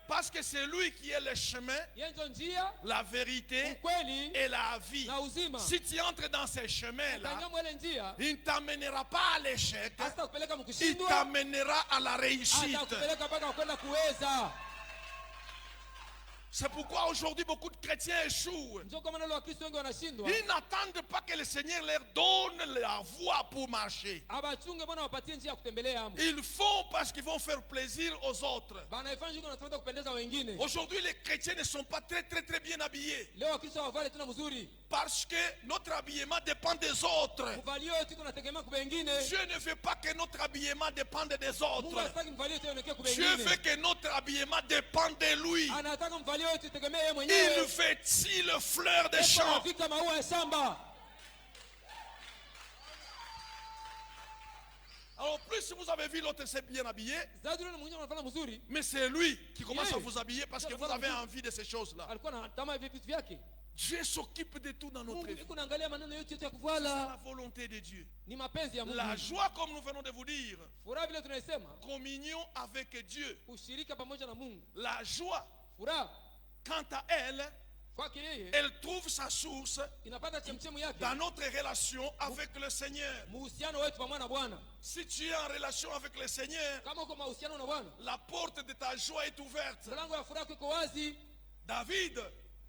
Parce que c'est lui qui est le chemin, Yenjo njia, la vérité ukweli et la vie. na uzima. Si tu entres dans ces chemins-là, Utanywa ile njia, il ne t'amènera pas à l'échec, hata kupeleka il mkushindwa, t'amènera à la réussite. hata kupeleka mpaka kwenda kuweza. C'est pourquoi aujourd'hui beaucoup de chrétiens échouent. Njoo kama nalo Wakristo wengi wanashindwa. Ils n'attendent pas que le Seigneur leur donne la voie pour marcher. Abachunge bwana wapatie njia ya kutembelea hapo. Ils font parce qu'ils vont faire plaisir aux autres. Bana ifanye juko wanatafuta kupendeza wengine. Aujourd'hui, les chrétiens ne sont pas très bien habillés. Leo Wakristo wavale tena mzuri. Parce que notre habillement dépend des autres. Mvalio yote tunategemea kwa wengine. Dieu ne veut pas que notre habillement dépende des Mungu autres. hataki mvalio yote ionekee kwa Dieu wengine. veut que notre habillement dépende de lui. Anataka mvalio yote itegemee yeye Il mwenyewe. vêtit le fleur des Yesu champs. anavika maua ya shamba. Alors plus vous avez vu l'autre s'est bien habillé, Zaidi yule mwingine anafanya mzuri. mais c'est lui qui commence Yeah. à vous habiller parce que vous avez envie de ces choses-là. Alikuwa na tamaa ya vitu vyake. Dieu s'occupe de tout dans notre Mungu vie. yuko naangalia maneno yote ya C'est la kuvala. volonté de Dieu. Ni mapenzi ya Mungu. La joie, comme nous venons de vous dire, Furaha vile tunaisema, communion avec Dieu. ushirika pamoja na Mungu. La joie, Furaha quant à elle, kwake yeye elle trouve sa source inapata chemchemu yake dans notre relation avec le Seigneur. muhusiano wetu pamoja na Bwana. Si tu es en relation avec le Seigneur, Kama uko mahusiano na Bwana, la porte de ta joie est ouverte. mlango ya furaha iko wazi. David,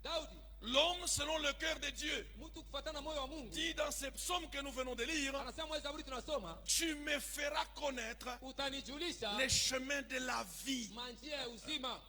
Daudi, l'homme selon le cœur de Dieu, mtu kufuatana na moyo wa Mungu, dit dans ces psaumes que nous venons de lire, anasema mwezi Zaburi tunasoma, tu me feras connaître utanijulisha les chemins de la vie. manjia ya uzima.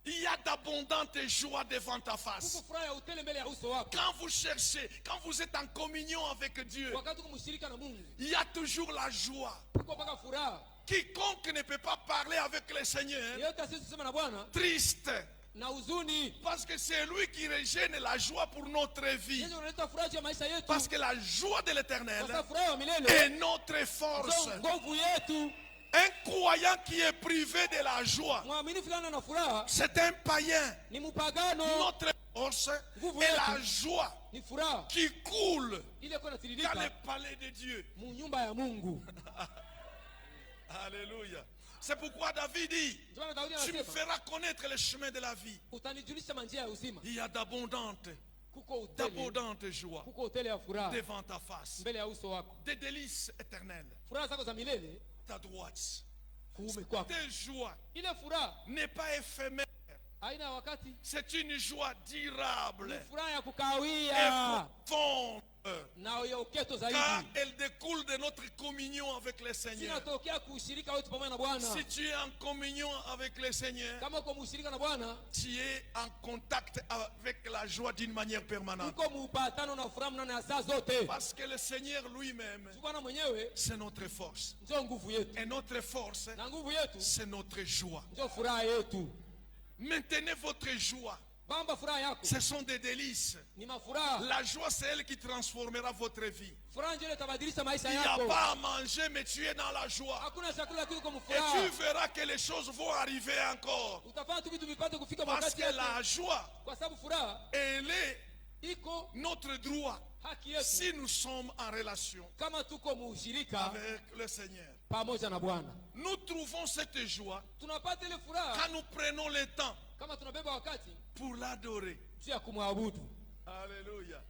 Il y a d'abondantes joies devant ta face. Kuko furaha ya utele mbele ya uso wako. Quand vous cherchez, quand vous êtes en communion avec Dieu, Wakati uko mshirika na Mungu, il y a toujours la joie. kuko mpaka furaha. Quiconque ne peut pas parler avec le Seigneur, Yeyote asiyesema na Bwana triste, na huzuni. parce que c'est lui qui régène la joie pour notre vie. Yeye unaleta furaha ya maisha yetu. Parce que la joie de Kwa l'Éternel sababu furaha ya milele est notre force. ndio nguvu yetu. Un croyant qui est privé de la joie, Mwamini fulani na furaha c'est un païen. ni mpagano. Notre force est la joie Ni furaha qui coule ile kwa dans le natiririka palais de Dieu. mu nyumba ya Mungu. Alléluia. C'est pourquoi David dit, Ndio maana Daudi tu me anasema, feras connaître le chemin de la vie. utanijulisha manjia ya uzima. Il y a d'abondantes joies Kuko utele ya furaha devant ta face. mbele ya uso wako. Des délices éternelles. Furaha zako za milele Ta droite. kuume kwako. Tes joies Ile furaha n'est pas éphémère. haina ya wakati, C'est une joie durable ni furaha ya et kukawia profonde. na ya uketo Car zaidi. elle découle de notre communion avec le Seigneur. Zinatokea kuushirika wetu pamoja na Bwana. Si tu es en communion avec le Seigneur, Kama uko mushirika na Bwana, tu es en contact avec la joie d'une manière permanente. uko muupatano na furaha mnana ya saa zote. Parce que le Seigneur lui-même, Bwana mwenyewe c'est notre force. ndio nguvu yetu, Et notre force, na nguvu yetu c'est notre joie. ndio furaha yetu. Maintenez votre joie. Bamba furaha yako Ce sont des délices. ni mafuraha. La joie, c'est elle qui transformera votre vie. Furaha ndio itabadilisha maisha Il n'y a yako. pas à manger, mais tu es dans la joie. Hakuna chakula kiko Et mfuraha. tu verras que les choses vont arriver encore. Utafanya tu vitu vipate kufika Parce wakati que la yake. joie, Kwa sababu furaha elle est iko notre droit haki yetu si nous sommes en relation kama tuko mushirika avec le Seigneur. pamoja na Bwana. Nous trouvons cette joie Tunapata ile furaha quand nous prenons le temps kama tunabeba wakati pour l'adorer. juu ya kumwabudu. Alléluia.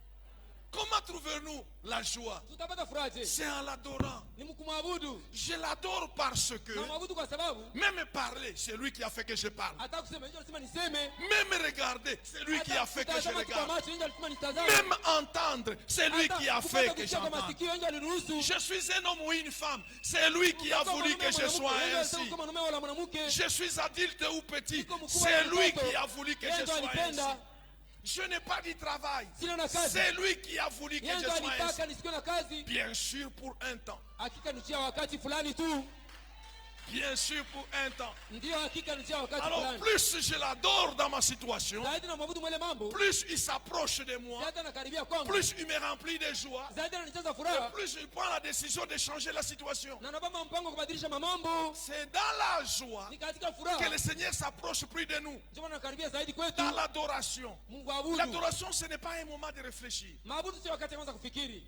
Comment trouvons-nous la joie? Tutapata furaha je? C'est en l'adorant. Ni mkumwabudu. Je l'adore parce que, Na mwabudu kwa sababu même parler, c'est lui qui a fait que je parle. hata kusema ndio nasema niseme. Même regarder, c'est lui qui a fait que je Hata kutazama regarde. kwa macho ndio nasema nitazame. Même entendre, c'est lui qui a fait que kusikia kwa j'entende. masikio ndio aliruhusu. Je suis un homme ou une femme, c'est lui qui a voulu que je sois ainsi. Kama mume wala mwanamke. Je suis adulte ou petit, c'est lui qui a voulu que je sois ainsi. Je n'ai pas du travail, c'est lui qui a voulu que je sois ainsi. Alitaka nisikiwe na kazi. Bien sûr pour un temps, Hakika nichia wakati fulani tu. bien sûr pour un temps. Ndio hakika nichia wakati Alors fulani. plus je l'adore dans ma situation, Zaidi na mwabudu mwele mambo. plus il s'approche de moi, Zaidi anakaribia kwangu. plus il me remplit de joie, Zaidi ananijaza furaha. plus il prend la décision de changer la situation. Na nabamba mpango kubadilisha mambo. C'est dans la joie Ni katika furaha. que le Seigneur s'approche plus de nous. Ndio anakaribia zaidi kwetu. Dans l'adoration. Mungu abudu. L'adoration, ce n'est pas un moment de réfléchir. Maabudu sio wakati wa kuanza kufikiri.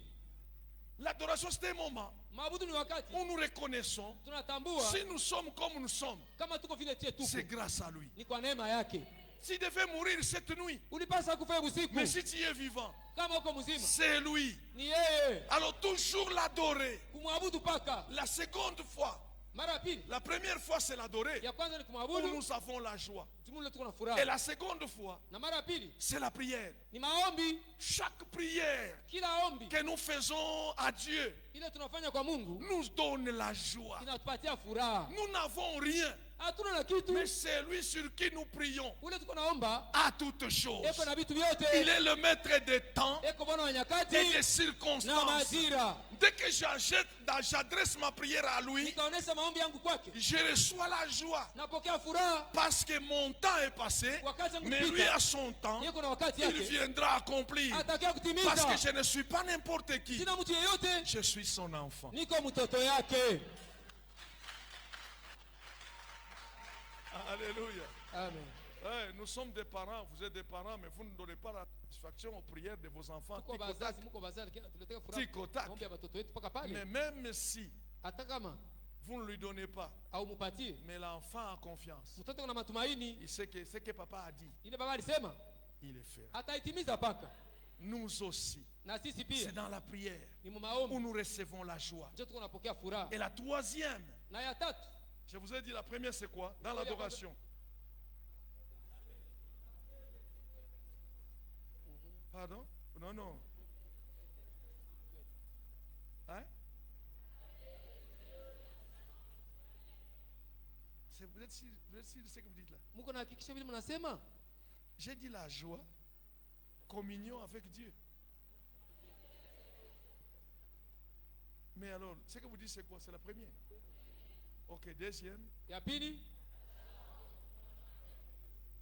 L'adoration, c'est un moment Maabudu ni wakati où nous reconnaissons tunatambua si nous sommes comme nous sommes, kama tuko vile tie tuko c'est grâce à lui. ni kwa neema yake. Tu devais mourir cette nuit, Ulipasa kufa usiku, mais si tu es vivant, kama uko mzima c'est lui. ni yeye. Alors toujours l'adorer. Kumwabudu paka La seconde fois, mara ya pili, la première fois c'est l'adorer, ya kwanza ni où kumwabudu nous avons la joie. tumule tuko na Et furaha, la seconde fois, na mara ya pili c'est la prière. ni maombi. Chaque prière Kila ombi que nous faisons à Dieu ile tunafanya kwa Mungu nous donne la joie. inatupatia furaha. Nous n'avons rien, Hatuna na kitu, mais c'est lui sur qui nous prions ule tuko naomba à toutes choses. eko na vitu vyote, Il est le maître des temps eko Bwana wa et nyakati des na circonstances. majira. Dès que j'adresse ma prière à lui, Nikaonesha maombi yangu kwake, je reçois la joie. napokea furaha. Parce que mon temps est passé, Wakati yangu mais lui kupita, a son temps, yeko na wakati il yake, viendra accomplir. atakia Parce kutimiza. que je ne suis pas n'importe qui, Sina mtu yeyote, je suis son enfant. niko mtoto yake. Alléluia. Amen. Ouais, nous sommes des parents, vous êtes des parents, mais vous ne donnez pas la satisfaction aux prières de vos enfants. Tuko Tic au tac. bazazi, muko bazazi, lakini tuletea Tic au furaha. tac. Maombi ya watoto wetu paka pale. Mais même si Hata kama vous ne lui donnez pas, au mupatie mais l'enfant a confiance. mtoto kuna matumaini, Il sait que ce que papa a dit, ile baba alisema il le fera. ataitimiza paka. Nous aussi, Na sisi c'est pia dans la prière ni mu où maombi nous recevons la joie. ndio tuko napokea furaha. Et la troisième, Na ya tatu, je vous ai dit la première c'est quoi? Dans l'adoration. Pardon? Non, non. Hein? Vous êtes sûr de ce que vous dites là? muko na hakikisha vile mnasema? J'ai dit la joie, communion avec Dieu. Mais alors, ce que vous dites c'est quoi? C'est la première. Ok, deuxième. Ya pili,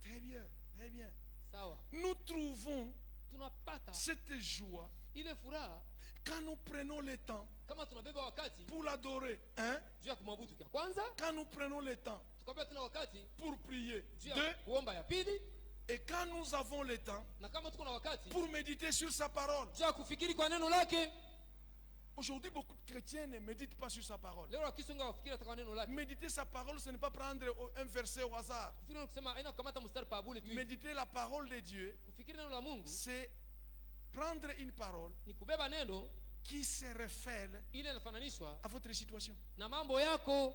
Très bien, très bien. sawa. Nous trouvons Tunapata cette joie ile furaha quand nous prenons le temps kama tunabeba wakati pour l'adorer. Hein? juu ya kumwabudu kwa kwanza, Quand nous prenons le temps tukabeba tena wakati pour prier. juu ya Deux. kuomba ya pili, Et quand nous avons le temps na kama tuko na wakati pour méditer sur sa parole. juu ya kufikiri kwa neno lake. Aujourd'hui, beaucoup de chrétiens ne méditent pas sur sa parole. Leo wakisunga wafikiri hata kwa neno lake. Méditer sa parole, ce n'est pas prendre un verset au hasard. Kufikiri ni kusema aina kukamata mstari pa bure tu. Méditer la parole de Dieu, Kufikiri neno la Mungu c'est prendre une parole ni kubeba neno qui se réfère ile inafananishwa à votre situation. na mambo yako.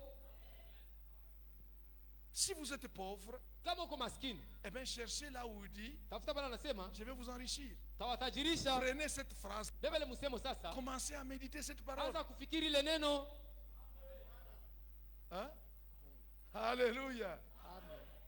Si vous êtes pauvre, Kama uko maskini, eh bien cherchez là où il dit, tafuta bana anasema je vais vous enrichir. tawatajirisha. Prenez cette phrase, Beba ile msemo sasa, commencez à méditer cette parole. anza kufikiri ile neno. Hein? Alléluia.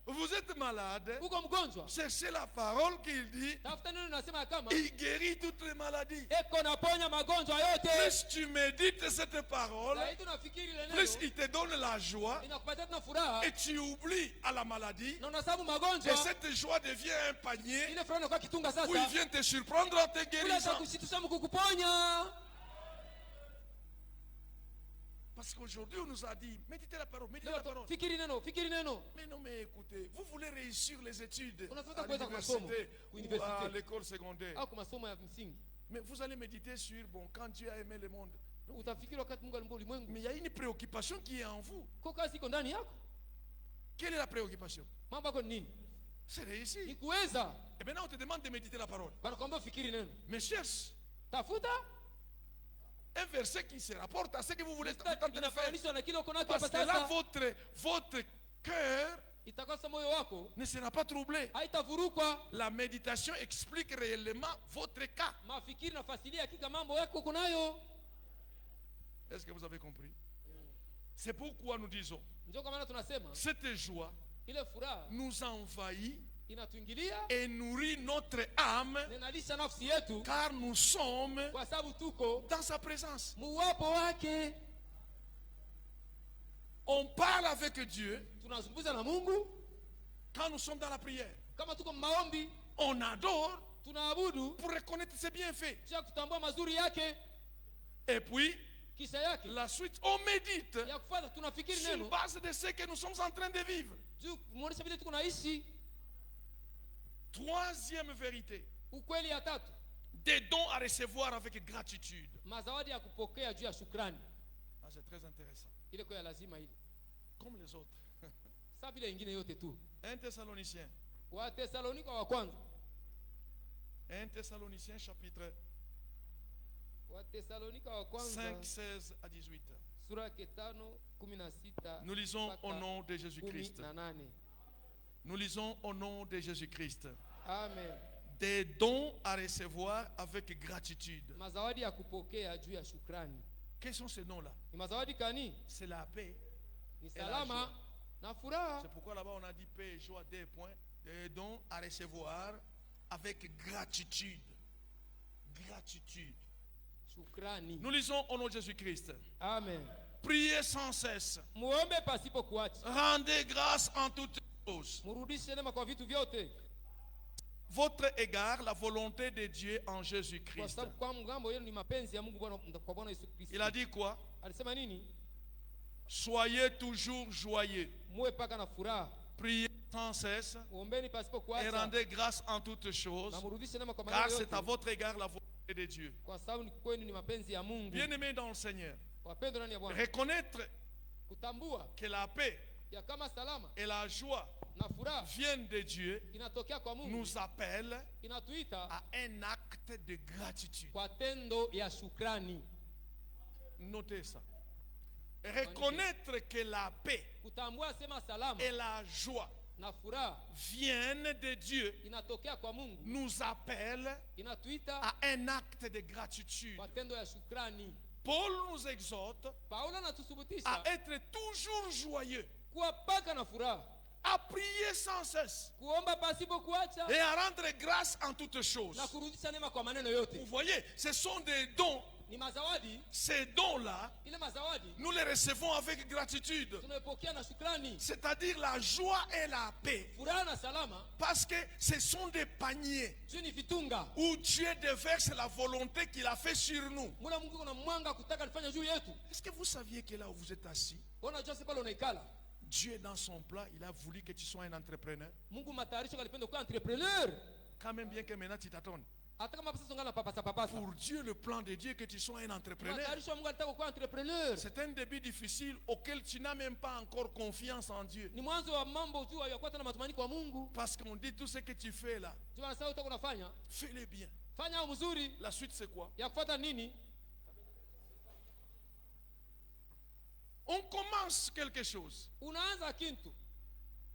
Vous êtes malade, Uko mgonjwa, cherchez la parole qu'il dit, tafuta neno nasema kama il guérit toutes les maladies. eko naponya magonjwa yote. Plus tu médites cette parole, Na hiyo unafikiri ile plus neno il te donne la joie inakupatia tena furaha et tu oublies à la maladie. na unasabu Et magonjwa. cette joie devient un panier Ile furaha inakuwa kitunga où il sasa. vient te surprendre en te Ule guérissant. atakushitusha mkukuponya. Parce qu'aujourd'hui, on nous a dit, méditez la parole, méditez la parole. Fikiri neno, fikiri neno. Mais non, mais écoutez, vous voulez réussir les études On a fait à quoi dans la somme? l'université ou à l'école secondaire. Au masomo ya msingi. Mais vous allez méditer sur, bon, quand Dieu a aimé le monde. Utafikiri wakati Mungu aliumba ulimwengu. Mais il y a une préoccupation qui est en vous. Kwa kazi iko ndani yako. Quelle est la préoccupation? Mambo yako ni nini? C'est réussir. Ni kuweza. Et maintenant, on te demande de méditer la parole. Banakwambia fikiri neno. Mais cherche Tafuta un verset qui se rapporte à ce que vous voulez tenter de faire. inafananishwa na kile uko nacho Parce hapa que là, sasa. votre cœur Itakosa moyo wako, ne sera pas troublé. haitavurukwa. La méditation explique réellement votre cas. Mafikiri nafasilia hakika mambo yako uko nayo. Est-ce que vous avez compris? C'est pourquoi nous disons, Ndio kwa maana tunasema cette joie ile furaha nous envahit inatuingilia et nourrit notre âme, na inalisha nafsi yetu, car nous sommes kwa sababu tuko dans sa présence. muwapo wake. On parle avec Dieu Tunazungumza na Mungu quand nous sommes dans la prière. kama tuko maombi, On adore tunaabudu pour reconnaître ses bienfaits. cha kutambua mazuri yake, Et puis, kisha yake la suite, on médite ya kufuata tunafikiri sur neno base de ce que nous sommes en train de vivre. juu muonesha vile tuko naishi. Troisième vérité. Ukweli ya tatu, Des dons à recevoir avec gratitude. mazawadi ya kupokea juu ya shukrani. Ah, c'est très intéressant. Ile kwa ya lazima ile. Comme les autres. Sasa vile ingine yote tu. 1 Thessaloniciens. Wa Thessalonika wa kwanza. 1 Thessaloniciens chapitre Wa Thessalonika wa kwanza 5, 16 à 18. sura ya 5:16. Nous lisons au nom de Jésus-Christ. Nous lisons au nom de Jésus-Christ. Amen. Des dons à recevoir avec gratitude. Mazawadi ya kupokea juu ya shukrani. Quels sont ces dons-là? Ni mazawadi kani? C'est la paix. Ni Et la salama joie. na furaha. C'est pourquoi là-bas on a dit paix et joie, des points. Des dons à recevoir avec gratitude. Gratitude. Shukrani. Nous lisons au nom de Jésus-Christ. Amen. Priez sans cesse. Muombe pasipo kuacha. Rendez grâce en toutes choses. Murudishe neema kwa vitu vyote. Votre égard, la volonté de Dieu en Kwa Jésus-Christ. sababu kwa mgambo yenu ni mapenzi ya Mungu kwa Bwana Yesu Kristo. Il a dit quoi? Alisema nini? Soyez toujours joyeux. Muwe paka na furaha. Priez sans cesse. Muombeni pasipo Et kuacha. rendez grâce en toutes choses. Na murudishe neema kwa Car maneno c'est à yote. votre égard la volonté de Dieu. Kwa sababu kwenu ni mapenzi ya Mungu. Bien-aimés dans le Seigneur, Wapendwa ndani ya Bwana. reconnaître Kutambua que la paix ya kama salama et la joie na furaha viennent de Dieu inatokea kwa Mungu. nous appelle Inatuita à un acte de gratitude. kwa tendo ya shukrani. Notez ça. Reconnaître que la paix Kutambua sema salama et la joie na furaha viennent de Dieu inatokea kwa Mungu. nous appelle Inatuita à un acte de gratitude. kwa tendo ya shukrani. Paul nous exhorte Paulo anatusubutisha à être toujours joyeux, kuwa paka na furaha, à prier sans cesse kuomba pasipo kuacha et à rendre grâce en toutes choses. na kurudisha neema kwa maneno yote. Vous voyez, ce sont des dons. Ni mazawadi, Ces dons-là, ile mazawadi nous les recevons avec gratitude. tunayopokea na shukrani, C'est-à-dire la joie et la paix. furaha na salama. Parce que ce sont des paniers Juu ni vitunga où Dieu déverse la volonté qu'il a fait sur nous. mula Mungu kuna mwanga kutaka alifanya juu yetu. Est-ce que vous saviez que là où vous êtes assis, Bona jua pale unaikala, Dieu dans son plan, il a voulu que tu sois un entrepreneur. Mungu matayarisho kalipenda kuwa entrepreneur. Quand même bien que maintenant tu t'attends. Hata kama pesa songana papasa. Pour Dieu, le plan de Dieu que tu sois un entrepreneur. Matayarisho Mungu alitaka kuwa entrepreneur. C'est un début difficile auquel tu n'as même pas encore confiance en Dieu. Ni mwanzo wa mambo tu ya kuwa tena matumaini kwa Mungu. Parce qu'on dit tout ce que tu fais là, Jua na sawa utaka unafanya, fais-le bien. fanya mzuri. La suite c'est quoi? Ya kufuata nini? On commence quelque chose. Unaanza kitu.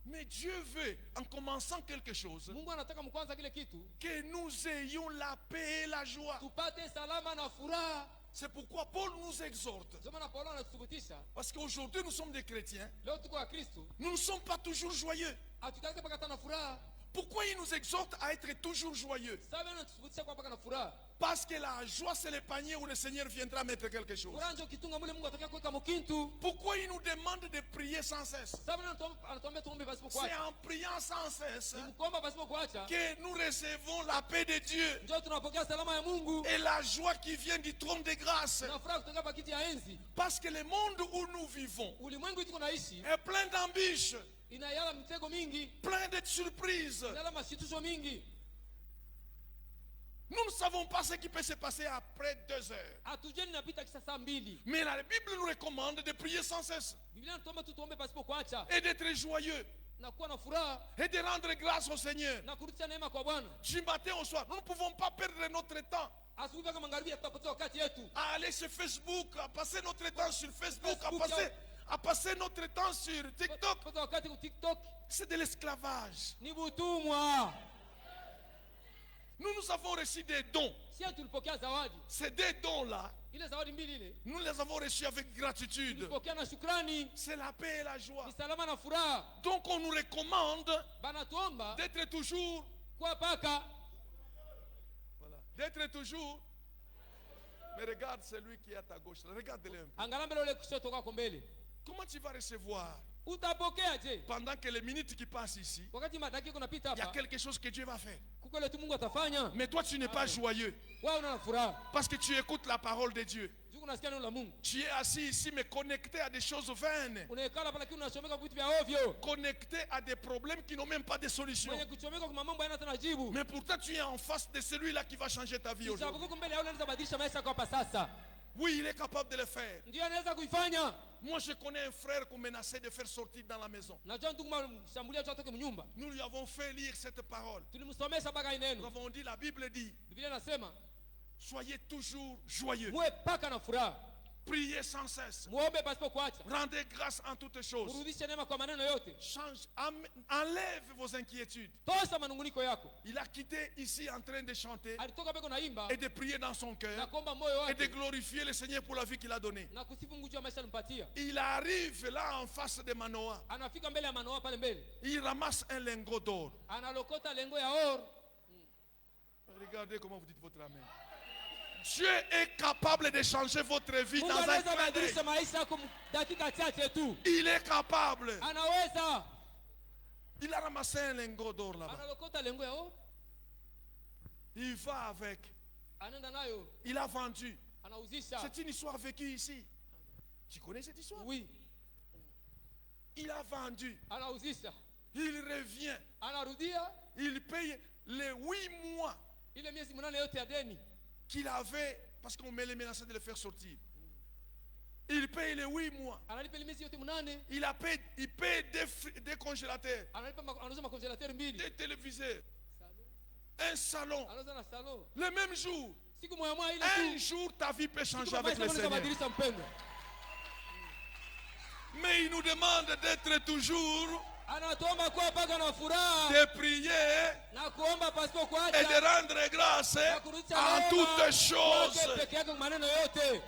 Mais Dieu veut, en commençant quelque chose, Mungu anataka mkwanza kile kitu que nous ayons la paix et la joie. tupate salama na furaha. C'est pourquoi Paul nous exhorte. Ndio maana Paulo anatusubutisha. Parce qu'aujourd'hui nous sommes des chrétiens. Leo tuko wa Kristo, Nous ne sommes pas toujours joyeux. hatutaki paka na furaha. Pourquoi il nous exhorte à être toujours joyeux? Sasa anatusubutisha kwa paka na furaha. Parce que la joie c'est le panier où le Seigneur viendra mettre quelque chose. Furaha ndio kitunga mule Mungu atakaye kuweka mkintu. Pourquoi il nous demande de prier sans cesse? Sasa anatuambia tuombe pasipo C'est kuacha. en priant sans cesse Ni kuomba pasipo kuacha. que nous recevons la paix de Dieu Ndio tunapokea salama ya Mungu et la joie qui vient du trône de grâce. na furaha kutoka kwa kiti ya enzi. Parce que le monde où nous vivons Ulimwengu tuko naishi est plein d'embûches, inayala mitego mingi, plein de surprises. inayala mashitusho mingi. Nous ne savons pas ce qui peut se passer après 2 heures. Hatujui ninapita kisha saa 2. Mais la Bible nous recommande de prier sans cesse Biblia inatuomba tu tuombe pasipo kuacha et d'être joyeux na kuwa na furaha et de rendre grâce au Seigneur. na kurudisha neema kwa Bwana. Du matin au soir, nous ne pouvons pas perdre notre temps Asubuhi mpaka magharibi tutapoteza wakati yetu. à aller sur Facebook, à passer notre temps sur Facebook, Facebook, à passer notre temps sur TikTok. Kupoteza wakati ku TikTok C'est de l'esclavage. ni butumwa. Nous avons reçu des dons. Si tulipokea zawadi, Ces deux dons-là, ile zawadi mbili ile nous les avons reçus avec gratitude. tulipokea na shukrani, C'est la paix et la joie. ni salama na furaha. Donc on nous recommande Banatuomba d'être toujours, kwa paka voilà, d'être toujours. Mais regarde celui qui est à ta gauche. Regarde-le un peu. angalia mbele ule kushoto kwako mbele. Comment tu vas recevoir Utapokea je? pendant que les minutes qui passent ici, Wakati madakika kunapita il y a hapa, quelque chose que Dieu va faire. kuko ile Mungu atafanya. Mais toi tu n'es pas joyeux Wewe una furaha. parce que tu écoutes la parole de Dieu. Juu unasikia neno la Mungu. Tu es assis ici mais connecté à des choses vaines. Unaikala pale lakini unachomeka vitu vya ovyo. Connecté à des problèmes qui n'ont même pas de solution. Mwenye kuchomeka kwa mambo yana tena jibu. Mais pourtant tu es en face de celui-là qui va changer ta vie aujourd'hui. Sababu mbele yao unaweza badilisha maisha yako hapa sasa. Oui, il est capable de le faire. Ndio anaweza kuifanya. Moi, je connais un frère qu'on menaçait de faire sortir dans la maison. Najua ndugu mshambulia tu atoke mnyumba. Nous lui avons fait lire cette parole. Tulimsomesha mpaka Nous neno. avons dit, la Bible dit, Biblia inasema, soyez toujours joyeux. muwe paka na furaha. Priez sans cesse. Muombe pasipo kuacha. Rendez grâce en toutes choses. Mrudishe neema kwa maneno yote. Enlève vos inquiétudes. Tosha manunguniko yako. Il a quitté ici en train de chanter Alitoka peko naimba et de prier dans son na cœur kuomba moyo et de wake glorifier le Seigneur pour la vie qu'il a donnée. na kusifu Mungu juu ya maisha alimpatia. Il arrive là en face de Manoah. Anafika mbele ya Manoa pale mbele. Il ramasse un lingot d'or. Analokota lengo ya or. Regardez comment vous dites votre amen. Dieu est capable de changer votre vie Mungu dans un anaweza clin d'œil. badilisha maisha yako dakika chache tu. Il est capable. Anaweza. Il a ramassé un lingot d'or là-bas. Analokota lengo ya or. Il va avec. Anaenda nayo. Il a vendu. Anauzisha. C'est une histoire vécue ici. Tu connais cette histoire? Oui. Il a vendu. Anauzisha. Il revient. Anarudia. Il paye les 8 mois Ile miezi 8 yote ya deni. qu'il avait, parce qu'on met les menaces de le faire sortir. Il paye les 8 mois. Analipa ile miezi yote 8. Il paye des congélateurs, Anauza makongelateur mbili. des téléviseurs, un salon. Anauza na salon. Le même jour, Siku moja ile un tu. jour ta vie peut changer Siku avec maisha le yanaweza Seigneur. badilisha mpendo. Mais il nous demande d'être toujours, Anatuomba kuwa paka na furaha de prier na kuomba pasipo et kuacha. de rendre grâce Na kurudisha en neema toutes kwake choses. peke yake maneno yote.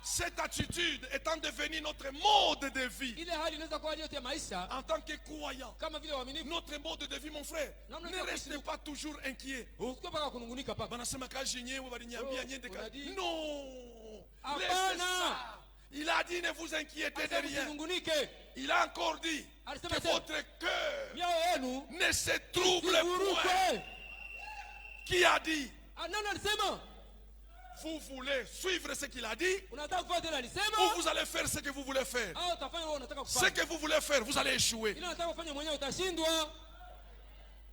Cette attitude étant devenue notre mode de vie Ile hali inaweza kuwa yote ya maisha en tant que croyant. kama vile waaminifu. Notre mode de vie, mon frère, ne restez pas toujours inquiet. Usikue paka kunungunika paka. Banasema kazi yenyewe waliniambia nyende kazi. unadi- Non. Hapana. Laissez ça. Il a dit ne vous inquiétez de Alisema rien. usinungunike. Il a encore dit Alisema que tena, votre cœur mioyo yenu ne se trouble point. isivurugwe. Qui a dit? Nani alisema? Vous voulez suivre ce qu'il a dit Unataka kufuata ile ou alisema? vous allez faire ce que vous voulez faire? Au utafanya wewe unataka Ce kufanya. que vous voulez faire, vous allez échouer. Ile unataka kufanya mwenyewe utashindwa.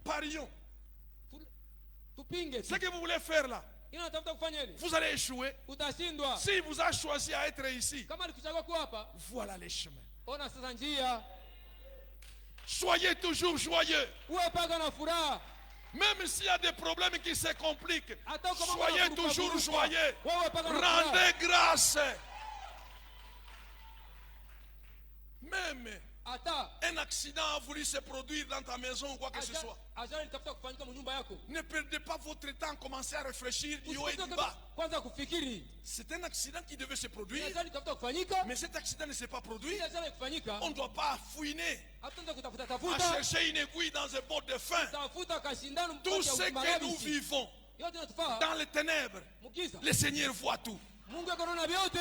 Parions. Tupinge. Ce que vous voulez faire là, Ile unataka kufanya ile. vous allez échouer. Utashindwa. S'il vous a choisi à être ici, Kama alikuchagua kuwa hapa, voilà les chemins. ona sasa njia. Soyez toujours joyeux. Uwe paka na furaha. Même s'il y a des problèmes qui se compliquent, Hata kama soyez kuna toujours kuruka, joyeux. wewe paka na furaha. Rendez grâce. Même Hata un accident a voulu se produire dans ta maison ou quoi que ce soit. ajali itafuta kufanyika mnyumba yako. Ne perdez pas votre temps, commencez à réfléchir du haut et du Usitoke bas. kwanza kufikiri. C'est un accident qui devait se produire, Ajali itafuta kufanyika. mais cet accident ne s'est pas produit. Ile ajali kufanyika. On ne doit pas fouiner, Hataanza kutafuta à tafuta. chercher une aiguille dans un bord de fin. Tafuta kashindano Tout mpaka ce que nous usimamizi. vivons Yote natufaa. dans les ténèbres, Mukiza. le Seigneur voit tout. Mungu akaona vyote.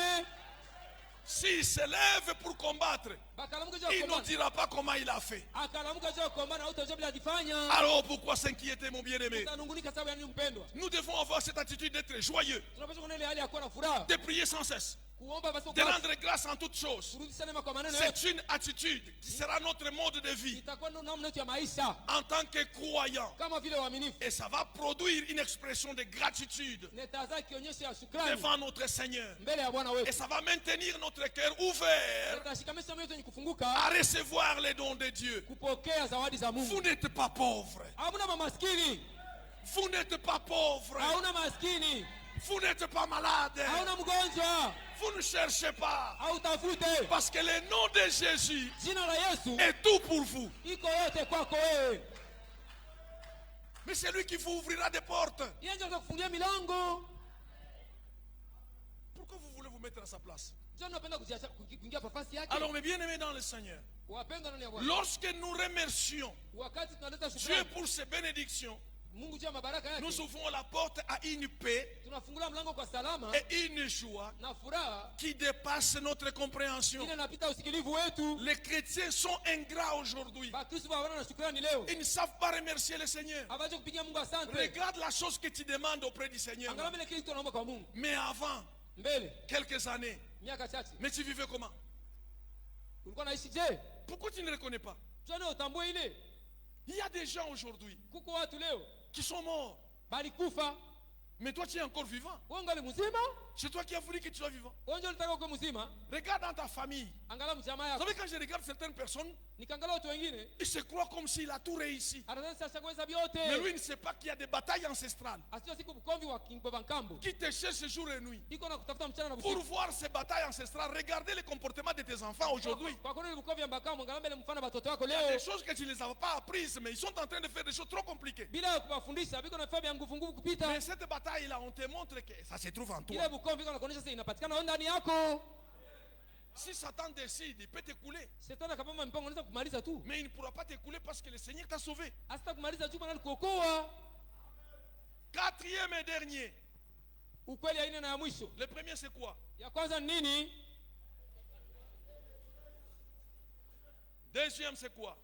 S'il se lève pour combattre, Bakalamuka il je ne dira pas comment il a fait. akalamuka je kuombana hautajua bila kufanya. Alors pourquoi s'inquiéter, mon bien-aimé? Utanungunika sababu ya nini mpendwa? Nous devons avoir cette attitude d'être joyeux, Tunapaswa kuona ile hali ya kuwa na furaha. de prier sans cesse, Kuomba basi de rendre grâce en toutes choses. kurudisha neema kwa maneno yote. C'est une attitude qui sera notre mode de vie Itakuwa ndio namna yetu ya maisha en tant que croyant. kama vile waaminifu. Et ça va produire une expression de gratitude Netaza kionyesho ya shukrani devant notre Seigneur. mbele ya Bwana Et wetu. ça va maintenir notre cœur ouvert Tutashikamisha mioyo yetu yenye kufunguka à recevoir les dons de Dieu. kupokea zawadi za Vous Mungu. n'êtes pas pauvre. Hamuna mamaskini, Vous n'êtes pas pauvre. hauna maskini, Vous n'êtes pas malade. hauna mgonjwa, Vous ne cherchez pas. hautafute. Parce que le nom de Jésus Jina la Yesu est tout pour vous. iko yote kwako wewe. Mais c'est lui qui vous ouvrira des portes. Yeye ndiye atakufungulia milango. Pourquoi vous voulez vous mettre à sa place? Sio unapenda kuingia nafasi yake. Alors mes bien-aimés dans le Seigneur, Wapendwa ndani ya Bwana. lorsque nous remercions Wakati tunaleta Dieu shukrani pour ses bénédictions, Mungu juu ya mabaraka yake, nous ouvrons la porte à une paix tunafungula mlango kwa salama et une joie na furaha qui dépasse notre compréhension. ile inapita usikilivu wetu. Les chrétiens sont ingrats aujourd'hui. Bakristo hawana na shukrani leo. Ils ne savent pas remercier le Seigneur. Hawaje kupigia Mungu asante. Regarde la chose que tu demandes auprès du Seigneur. Angalia vile kitu tunaomba kwa Mungu. Mais avant, mbele quelques années. miaka chache Mais tu vivais comment? ulikuwa naishi je? Pourquoi tu ne le connais pas? Jana utambue ile Il y a des gens aujourd'hui kuko watu leo qui sont morts. balikufa, Mais toi, tu es encore vivant. wewe ungali mzima, C'est toi qui as voulu que tu sois vivant. wewe ndio unataka uwe mzima. Regarde dans ta famille. Angalau mjamaa Vous yako, savez, quand je regarde certaines personnes, nikaangalia watu wengine ils se croient comme s'il a tout réussi. anaweza shangweza Mais vyote, lui, il ne sait pas qu'il y a des batailles ancestrales asio siku mkomvi wa Kingobeba Nkambo qui te cherchent jour et nuit. iko na kutafuta mchana na Pour usiku. voir ces batailles ancestrales, regardez le comportement de tes enfants aujourd'hui. Kwa kweli mkomvi ya Bakambo, angalia mbele mfano watoto wako Il y a des leo, choses que tu ne les as pas apprises, mais ils sont en train de faire des choses trop compliquées. bila kuwafundisha biko na vifaa nguvu nguvu kupita. Mais cette bataille-là, on te montre que ça se trouve en toi. Ile mkomvi iko nakuonyesha sasa inapatikana ndani yako. Si Satan décide, il peut t'écouler. Shetani kama mpango unaweza kumaliza tu, Mais il ne pourra pas t'écouler parce que le Seigneur t'a sauvé. hasta kumaliza tu bwana kuokoa. Quatrième et dernier. Ukweli aina na ya mwisho. Le premier, c'est quoi? Ya kwanza ni nini? Deuxième, c'est quoi?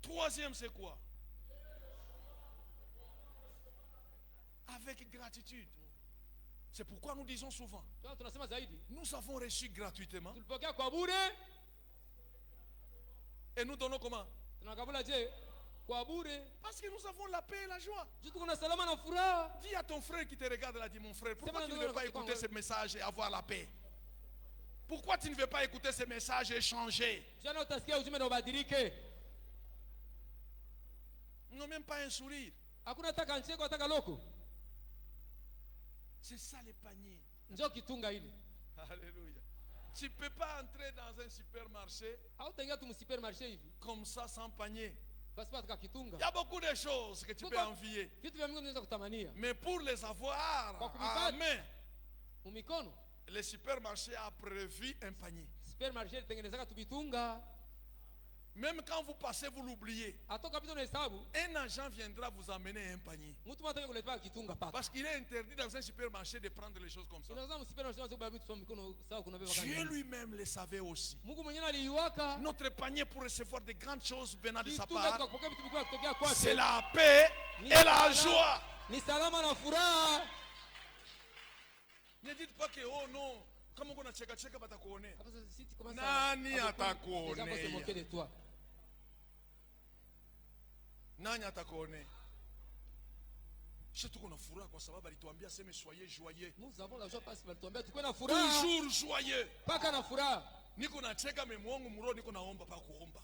Troisième, c'est quoi? Avec gratitude. C'est pourquoi nous disons souvent, Tunasema zaidi, nous avons reçu gratuitement tulipokea kwa bure, et nous donnons comment? tunakabula je? Kwa bure. Parce que nous avons la paix et la joie. Juu tuko na salama na furaha. Dis à ton frère qui te regarde là, dis mon frère, pourquoi C'est tu ne pas veux pas nous, écouter nous, ce message et avoir la paix? Pourquoi tu ne veux pas écouter ce message et changer? Jana utasikia ujumbe na ubadilike. Ils n'ont même pas un sourire. Hakuna taka ncheko, ataka loko. C'est ça les paniers. Njoo kitunga ile. Alléluia. Tu ne peux pas entrer dans un supermarché Hautaingia tu msupermarché hivi. comme ça sans panier. Basi ataka Il y kitunga. a beaucoup de choses que tu peux envier. Vitu vya Mungu unaweza kutamania. Mais pour les avoir Kwa à kuvipata main, umikono, le supermarché a prévu un panier. supermarché tengenezaka tu kitunga. Même quand vous passez, vous l'oubliez. Atoka pita na hesabu, Un agent viendra vous amener un panier. mtu mmoja atakuletea kitunga paka. Parce qu'il est interdit dans un supermarché de prendre les choses comme ça. Unaweza msupermarché unaweza kubeba vitu kwa mikono sawa kuna beba Dieu kama. lui-même le savait aussi. Mungu mwenyewe aliiwaka. Notre panier pour recevoir de grandes choses venant de sa Kitunga part, tukapokea vitu vikubwa kutokea kwake. c'est la paix et la joie. Ni salama na furaha. Ne dites pas que, oh non, comme on a cheka batakuone. Hapa sasa sisi kama Nani atakuonea? Déjà pas se moquer de toi. Nani atakuone? Sisi tuko na furaha kwa sababu alituambia sema soyez joyeux. Nous avons la joie parce que tuambia tukue na furaha. Toujours joyeux. Paka na furaha. Niko nacheka memwangu muro niko naomba pa kuomba.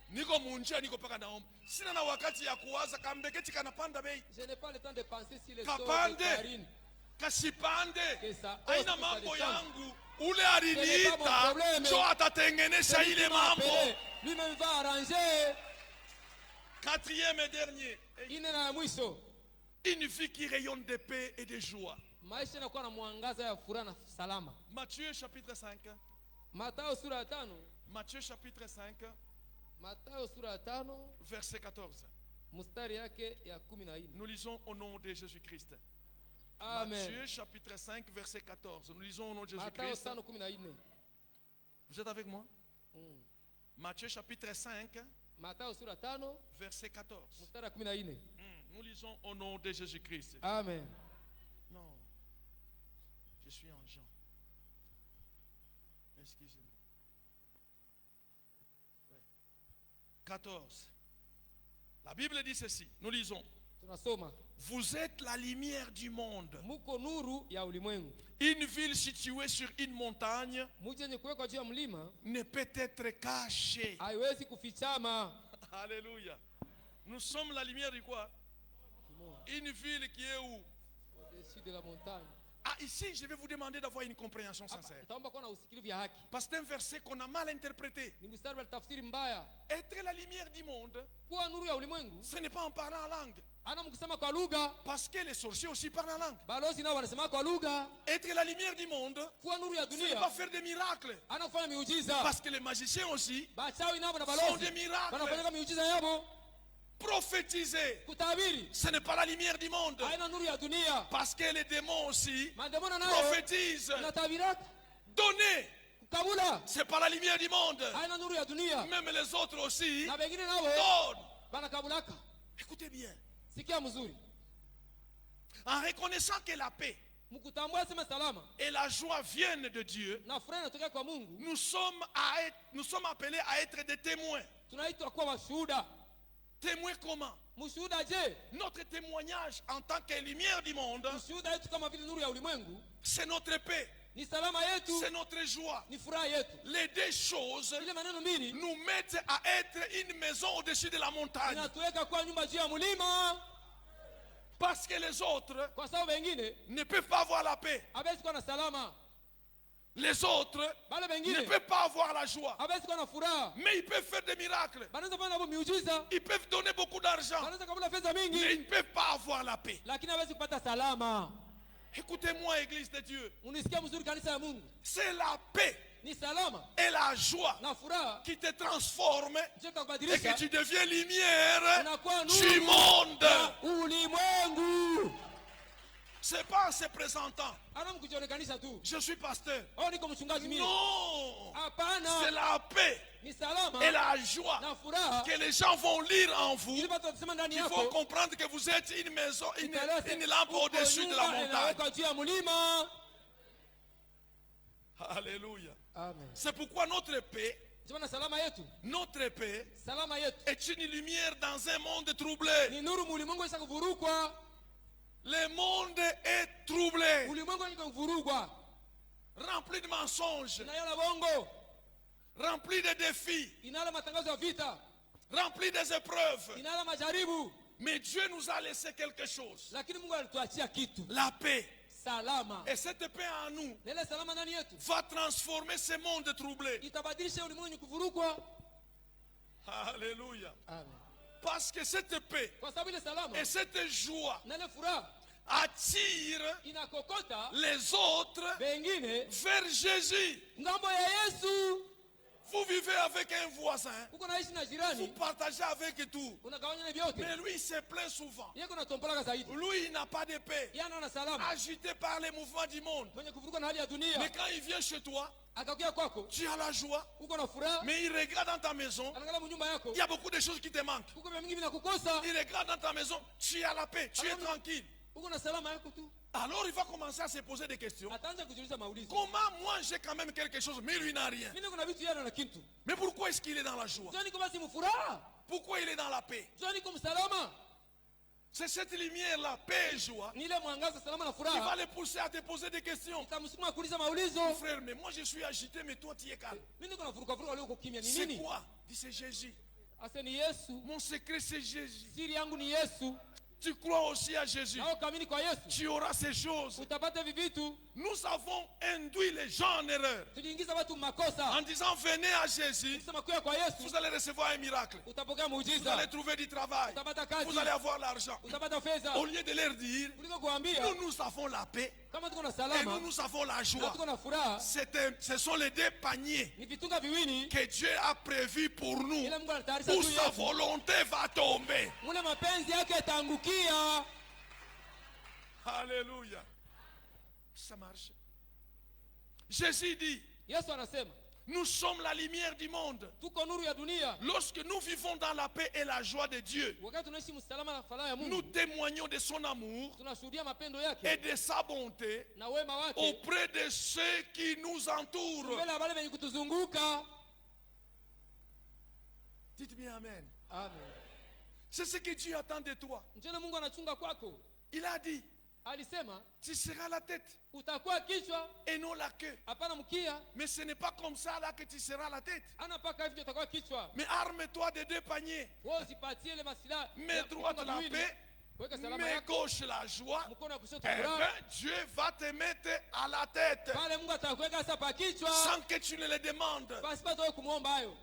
Niko munjia niko paka naomba. Sina na wakati ya kuwaza kambeketi kanapanda bei. Je n'ai pas le temps de penser si les Kapande. farine. Kasipande. Kesa, Haina osi mambo kalipanda. yangu. Ule aliniita problème. cho atatengenesha ile mambo. Lui-même va arranger. Quatrième et dernier. Ine na mwisho. Une vie qui rayonne de paix et de joie. Maisha yanakuwa na mwangaza ya furaha na salama. Matthieu chapitre 5. Mathayo sura ya 5. Matthieu chapitre 5. Mathayo sura ya 5 verset 14. mstari yake ya 14. Nous lisons au nom de Jésus-Christ. Amen. Matthieu chapitre 5 verset 14. Nous lisons au nom de Mathayo Jésus-Christ. 5:14. Vous êtes avec moi? Matthieu chapitre 5 Mathayo sura 5 verset 14. mstari ya 14. Nous lisons au nom de Jésus-Christ. Amen. Non. Je suis en Jean. Excusez-moi. Ouais. 14. La Bible dit ceci. Nous lisons. Tunasoma. Vous êtes la lumière du monde. Muko nuru ya ulimwengu. Une ville située sur une montagne Mji yenye kuwekwa juu ya mlima ne peut être cachée. haiwezi kufichama. Alléluia. Nous sommes la lumière du quoi? Une ville qui est où? Au-dessus de la montagne. Ah, ici, je vais vous demander d'avoir une compréhension sincère. Itaomba kuwa na usikilivu ya haki. Parce que c'est un verset qu'on a mal interprété. Ni mstari wa tafsiri mbaya. Être la lumière du monde, Kuwa nuru ya ulimwengu ce n'est pas en parlant en langue. ana mkisema kwa lugha. Parce que les sorciers aussi parlent en langue. Balozi nao wanasema kwa lugha. Être la lumière du monde, Kuwa nuru ya ce n'est dunia pas faire des miracles. ana kufanya miujiza. Parce que les magiciens aussi Bachawi nao na font balozi des miracles. wanafanya miujiza yao. Prophétiser, Kutabiri ce n'est pas la lumière du monde. haina nuru ya dunia. Parce que les démons aussi Maandamano nayo prophétisent. inatabiraka. Donner, Kukabula c'est pas la lumière du monde. haina nuru ya dunia. Même les autres aussi Na wengine nao donnent. banakabulaka. Écoutez bien. Sikia mzuri. En reconnaissant que la paix mkutambua sema salama et la joie viennent de Dieu, na furaha inatokea kwa Mungu, nous sommes appelés à être des témoins. tunaitwa kuwa washuhuda. Témoins comment? Mshuhuda je? Notre témoignage en tant que lumière du monde, Mshuhuda yetu kama vile nuru ya ulimwengu c'est notre paix, ni salama yetu, c'est notre joie. ni furaha yetu. Les deux choses Ile maneno mbili nous mettent à être une maison au-dessus de la montagne. inatuweka kwa nyumba juu ya mlima, Parce que les autres kwa sababu wengine ne peuvent pas avoir la paix. hawezi kuwa na salama, Les autres bale ne wengine peuvent pas avoir la joie. hawezi kuwa na furaha. Mais ils peuvent faire des miracles. Banaweza fanya hapo miujiza, Ils peuvent donner beaucoup d'argent. banaweza kabula fedha Mais mingi, ils ne peuvent pas avoir la paix. lakini hawezi kupata salama. Écoutez-moi, Église de Dieu. Unisikia mzuri, kanisa ya Mungu, C'est la paix ni salama et la joie na furaha qui te transforment ndio et que kubadilisha tu deviens lumière unakuwa du nuru monde. ya ulimwengu. C'est pas en se présentant. Ana mkujionekanisha tu, Je suis pasteur. oh, niko mchungaji mimi. Non. C'est Hapana, la paix ni salama et la joie na furaha que les gens vont lire en vous. ili watu watasema ndani Il faut yako comprendre que vous êtes une maison, itaeleza une lampe uko au-dessus de la nyumba montagne. inawekwa juu ya mlima. Alléluia. Amen. C'est pourquoi notre paix, Jamani, salama yetu, salama yetu est une lumière dans un monde troublé. ni nuru mulimwengu isa kuvurugwa. Le monde est troublé, Ulimwengu ni kuvurugwa, rempli de mensonges, inayona bongo, rempli de défis, inala matangazo ya vita, rempli des épreuves. inala majaribu, Mais Dieu nous a laissé quelque chose, lakini Mungu alituachia kitu, la paix. salama. Et cette paix en nous Na ile salama ndani yetu va transformer ce monde troublé. itabadilisha ulimwengu ni kuvurugwa. Alléluia. Amen. Parce que cette paix Kwa sababu ile salama et cette joie na ile furaha attire inakokota les autres wengine vers Jésus. ngambo ya Yesu. Vous vivez avec un voisin, Uko naishi na vous jirani, partagez avec tout. unagawanya na vyote, Mais lui, il se plaint souvent. yeye kuna tompolaka zaidi, Lui, il n'a pas de paix. yeye anaona salama, Agité par les mouvements du monde. mwenye kuvurugwa na hali ya Mais dunia. quand il vient chez toi, Akakuja kwako, tu as la joie. uko na furaha, Mais il regarde dans ta maison, anaangalia mnyumba yako, il y a beaucoup de choses qui te manquent. uko vya mingi vinakukosa, Il regarde dans ta maison, tu as la paix, tu es tranquille. uko na salama yako tu. Alors il va commencer à se poser des questions. Ataanza kujiuliza maulizo, Comment moi j'ai quand même quelque chose, mais lui n'a rien. mimi niko na vitu, yeye ana kitu. Mais pourquoi est-ce qu'il est dans la joie? Sio niko basi mfuraha, Pourquoi il est dans la paix? sio niko msalama. C'est cette lumière, la paix et joie, Ni ile mwangaza, salama na qui va furaha les pousser à te poser des questions. itamsukuma kuuliza maulizo. Mon frère, mais moi je suis agité, mais toi tu es calme. Mimi niko na furuka leo, uko kimya, ni C'est nini? quoi? Dis c'est Jésus. Ase ni Yesu, Mon secret c'est Jésus. siri yangu ni Yesu. Tu crois aussi à Jésus. Na ukaamini kwa Yesu Tu auras ces choses. utapata hivi vitu. Nous avons induit les gens en erreur Tuliingiza watu makosa, en disant venez à Jésus, sema kuya kwa Yesu vous allez recevoir un miracle. utapokea Vous muujiza, allez trouver du travail. utapata Vous kazi, allez avoir l'argent. utapata fedha. Au lieu de leur dire, Kuliko kuambia nous avons la paix kama tuko na et salama nous avons la na joie. tuko na furaha, Ce sont les deux paniers ni vitunga viwili que Dieu a prévus pour nous. ile Mungu anatayarisha Où tu sa yetu, volonté va tomber. mule mapenzi yake yatangukia. Alléluia. Ça marche. Jésus dit, Yesu anasema nous sommes la lumière du monde. tuko nuru ya dunia. Lorsque nous vivons dans la paix et la joie de Dieu, Wakati tunaishi msalama na furaha ya nous Mungu, témoignons de son amour tunashuhudia mapendo et yake de sa bonté na wema wake auprès de ceux qui nous entourent. mbele ya wale wenye kutuzunguka. Dites bien Amen. Amen. C'est ce que Dieu attend de toi. Njoo Mungu anachunga kwako. Il a dit, Alisema tu seras la tête utakuwa kichwa, et non la queue. hapana mkia. Mais ce n'est pas comme ça là que tu seras la tête. Ana paka hivyo utakuwa kichwa. Mais arme-toi de deux paniers. Wewe usipatie ile masilaha. Mets droite la paix, weka salama mets yako, gauche la joie. mkono wa kushoto Eh bien, furaha. Dieu va te mettre à la tête Pale Mungu atakuweka sasa pa kichwa, sans que tu ne le demandes. basi bado wewe kumuomba hayo.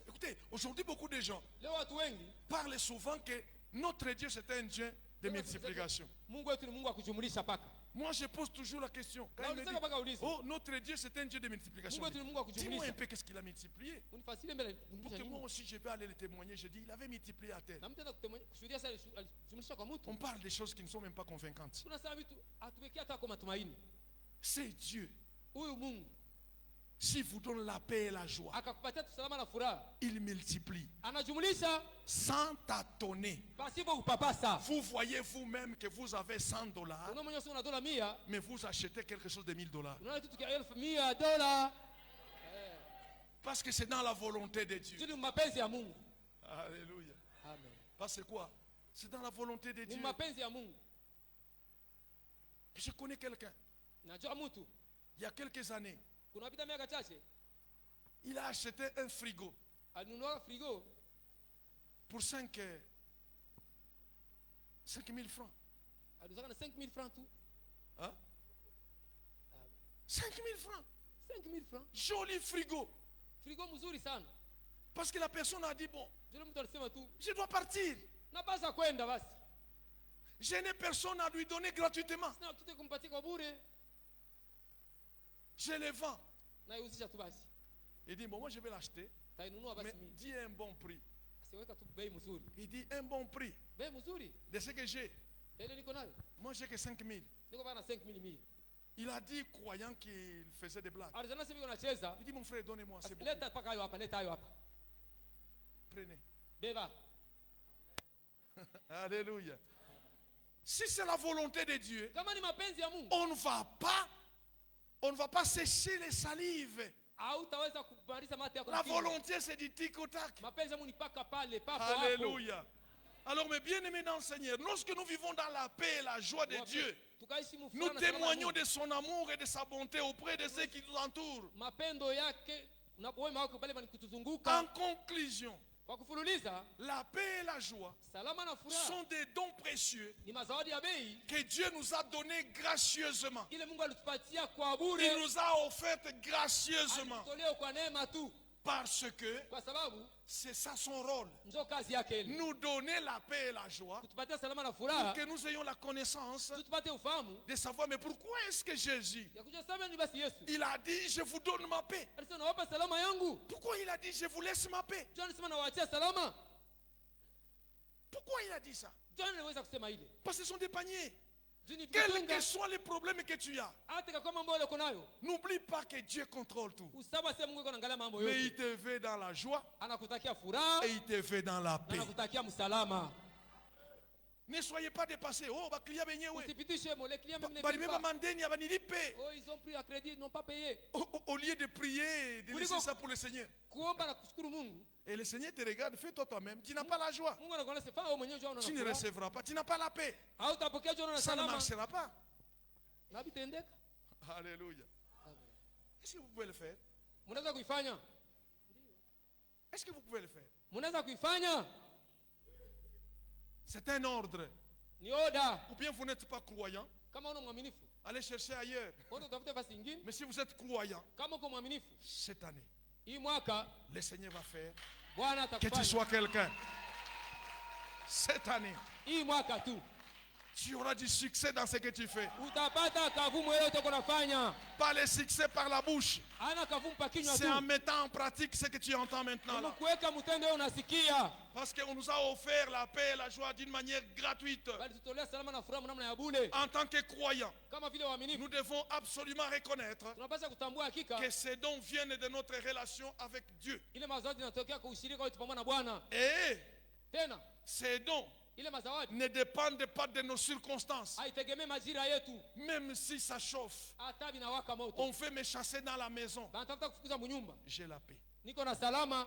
Écoutez, aujourd'hui beaucoup de gens Leo watu wengi parlent souvent que notre Dieu c'est un Dieu de multiplication. Mungu wetu ni Mungu wa kujumlisha paka. Moi je pose toujours la question. Quand il me dit, oh notre Dieu c'est un Dieu de multiplication. Mungu wetu ni Mungu wa Dis-moi kujumlisha. un peu qu'est-ce qu'il a multiplié. Unifasirie mbele Pour kunifanya que moi nini? aussi je vais aller le témoigner. Je dis, il avait multiplié à terre. Na mtenda kushuhudia sasa alijumlisha kwa mtu. On parle des choses qui ne sont même pas convaincantes. Tunasema vitu atuwekea hata kwa matumaini. C'est Dieu. Huyu Mungu s'il vous donne la paix et la joie, akakupatia salama na furaha, il multiplie. anajumlisha Sans tâtonner. pasipo kupapasa. Vous voyez vous-même que vous avez $100, Unaona mwenyewe una dola 100, mais vous achetez quelque chose de $1000. unaona kitu kia $1,000, Parce que c'est dans la volonté de Dieu. ni mapenzi ya Mungu. Alléluia. Amen. Parce que quoi? C'est dans la volonté de Ni Dieu. mapenzi ya Mungu. Je connais quelqu'un, Najua mtu il y a quelques années, kuna pita miaka chache il a acheté un frigo alinunua frigo pour 5 000 francs. alizaka na 5,000 francs tu. Hein? 5 000 francs. 5,000 francs. Joli frigo. Frigo mzuri sana. Parce que la personne a dit, bon, Yule mtu alisema tu je dois partir. napasa kwenda basi. Je n'ai personne à lui donner gratuitement. Sina kitu kumpatia kwa bure. Je les vends. Na iuzisha tu basi. Il dit, bon, moi je vais l'acheter. Tainunua basi Mais mimi. dis un bon prix. Asiweka tu bei mzuri. Il dit, un bon prix Bei mzuri. de ce que j'ai. Ile niko nayo. Moi, j'ai que 5 000. Niko bana 5,000 mimi. Il a dit, croyant qu'il faisait des blagues. Alizana sema nacheza. Il dit, mon frère, donnez-moi, c'est bon. Leta paka hayo hapa, leta hayo hapa. Prenez. Beba. Alléluia. Si c'est la volonté de Dieu, Kama ni mapenzi ya Mungu, on ne va pas sécher les salives. hautaweza kumaliza mate yako. La volonté, c'est du tic au tac. Mapenzi ya Mungu ni paka pale, papo hapo. Alléluia. Alors, mes bien-aimés dans le Seigneur, lorsque nous vivons dans la paix et la joie de Dieu, Tukaishi nous mfano témoignons de son amour et de sa bonté auprès de ceux qui nous entourent. mapendo yake na wema wake pale kutuzunguka. En conclusion, Kwa kufululiza, la paix et la joie salama na furaha sont des dons précieux ni mazawadi ya bei que Dieu nous a donnés gracieusement. ile Mungu alitupatia kwa bure, Il nous a offertes gracieusement. alitolea kwa neema tu, Parce que kwa sababu c'est ça son rôle. ndio kazi yake ile, Nous donner la paix et la joie. kutupatia salama na Pour furaha, que nous ayons la connaissance tupate ufahamu de savoir, mais pourquoi est-ce que Jésus, ya kujua sababu ni basi Yesu il a dit, je vous donne ma paix. alisema nawapa salama yangu. Pourquoi il a dit, je vous laisse ma paix? John alisema nawaachia salama. Pourquoi il a dit ça? John anaweza kusema ile Parce que ce sont des paniers. juni Quels vitunga, que soient les problèmes que tu as, hata kama mambo yako nayo n'oublie pas que Dieu contrôle tout. usaba sema Mungu yuko anaangalia mambo Mais yote, il te veut dans la joie anakutakia furaha et il te veut dans la na paix. anakutakia msalama. Ne soyez pas dépassés. Oh, bah, client benye, oui. Usipitishe mo les clients même ne Bah, payent même pas. Mandeni, bah, ni paix. Oh, ils ont pris à crédit, ils n'ont pas payé. Au lieu de prier, de laisser ça pour le Seigneur. Kuomba na kushukuru Mungu. Et le Seigneur te regarde, fais-toi toi-même. Tu n'as pas la joie. Mungu anakuona sifa wewe mwenyewe unajua Tu ne unaona. recevras pas. Tu n'as pas la paix. Hautapokea jona na Ça ne salama. marchera pas. Na bitendeka. Alléluia. Est-ce que vous pouvez le faire? Mnaweza kuifanya? Est-ce que vous pouvez le faire? Mnaweza kuifanya? C'est un ordre. Ni oda. Ou bien vous n'êtes pas croyant, Kama una mwaminifu, allez chercher ailleurs. wewe utafute basi nyingine. Mais si vous êtes croyant, Kama uko mwaminifu, cette année, hii mwaka le Seigneur va faire Bwana que tu atakufanya. sois quelqu'un. Cette année, Hii mwaka tu tu auras du succès dans ce que tu fais. utapata kavumu yote uko nafanya. Pas le succès par la bouche. Ana kavumu pa kinywa C'est en tu. mettant en pratique ce que tu entends maintenant là. Kuweka mtendo wewe unasikia. Parce qu'on nous a offert la paix et la joie d'une manière gratuite. Bali tutolea salama na furaha namna ya bure. En tant que croyants, Kama vile waaminifu, nous devons absolument reconnaître tunapaswa kutambua hakika que ces dons viennent de notre relation avec Dieu. ile mazawadi yanatokea kwa ushirika wetu pamoja na Bwana. Et Tena ces dons ile mazawadi ne dépendent pas de nos circonstances. haitegemei majira yetu, Même si ça chauffe, hata vinawaka moto. on veut me chasser dans la maison. Banatafuta kufukuza mnyumba, J'ai la paix. niko na salama.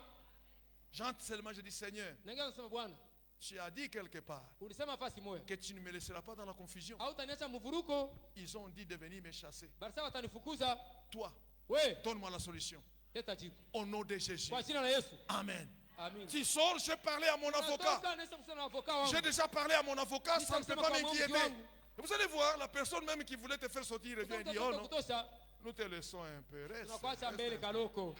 J'entre seulement, je dis Seigneur, Naingia nasema Bwana, tu as dit quelque part ulisema fasi moja que tu ne me laisseras pas dans la confusion. hautaniacha mvuruko, Ils ont dit de venir me chasser. bali sasa watanifukuza. Toi, We donne-moi la solution. leta jibu Au nom de Jésus. kwa jina la Yesu, Amen. amin. Tu sors, j'ai parlé à mon avocat. Natoka, naenda kusema na avoka wangu. J'ai déjà parlé à mon avocat, ça ne peut pas m'inquiéter. wangu. Et vous allez voir, la personne même qui voulait te faire sortir revient et dit, oh Utafuta non, kutosha, nous te laissons un peu. Reste, tunakuacha reste. mbele kaloko.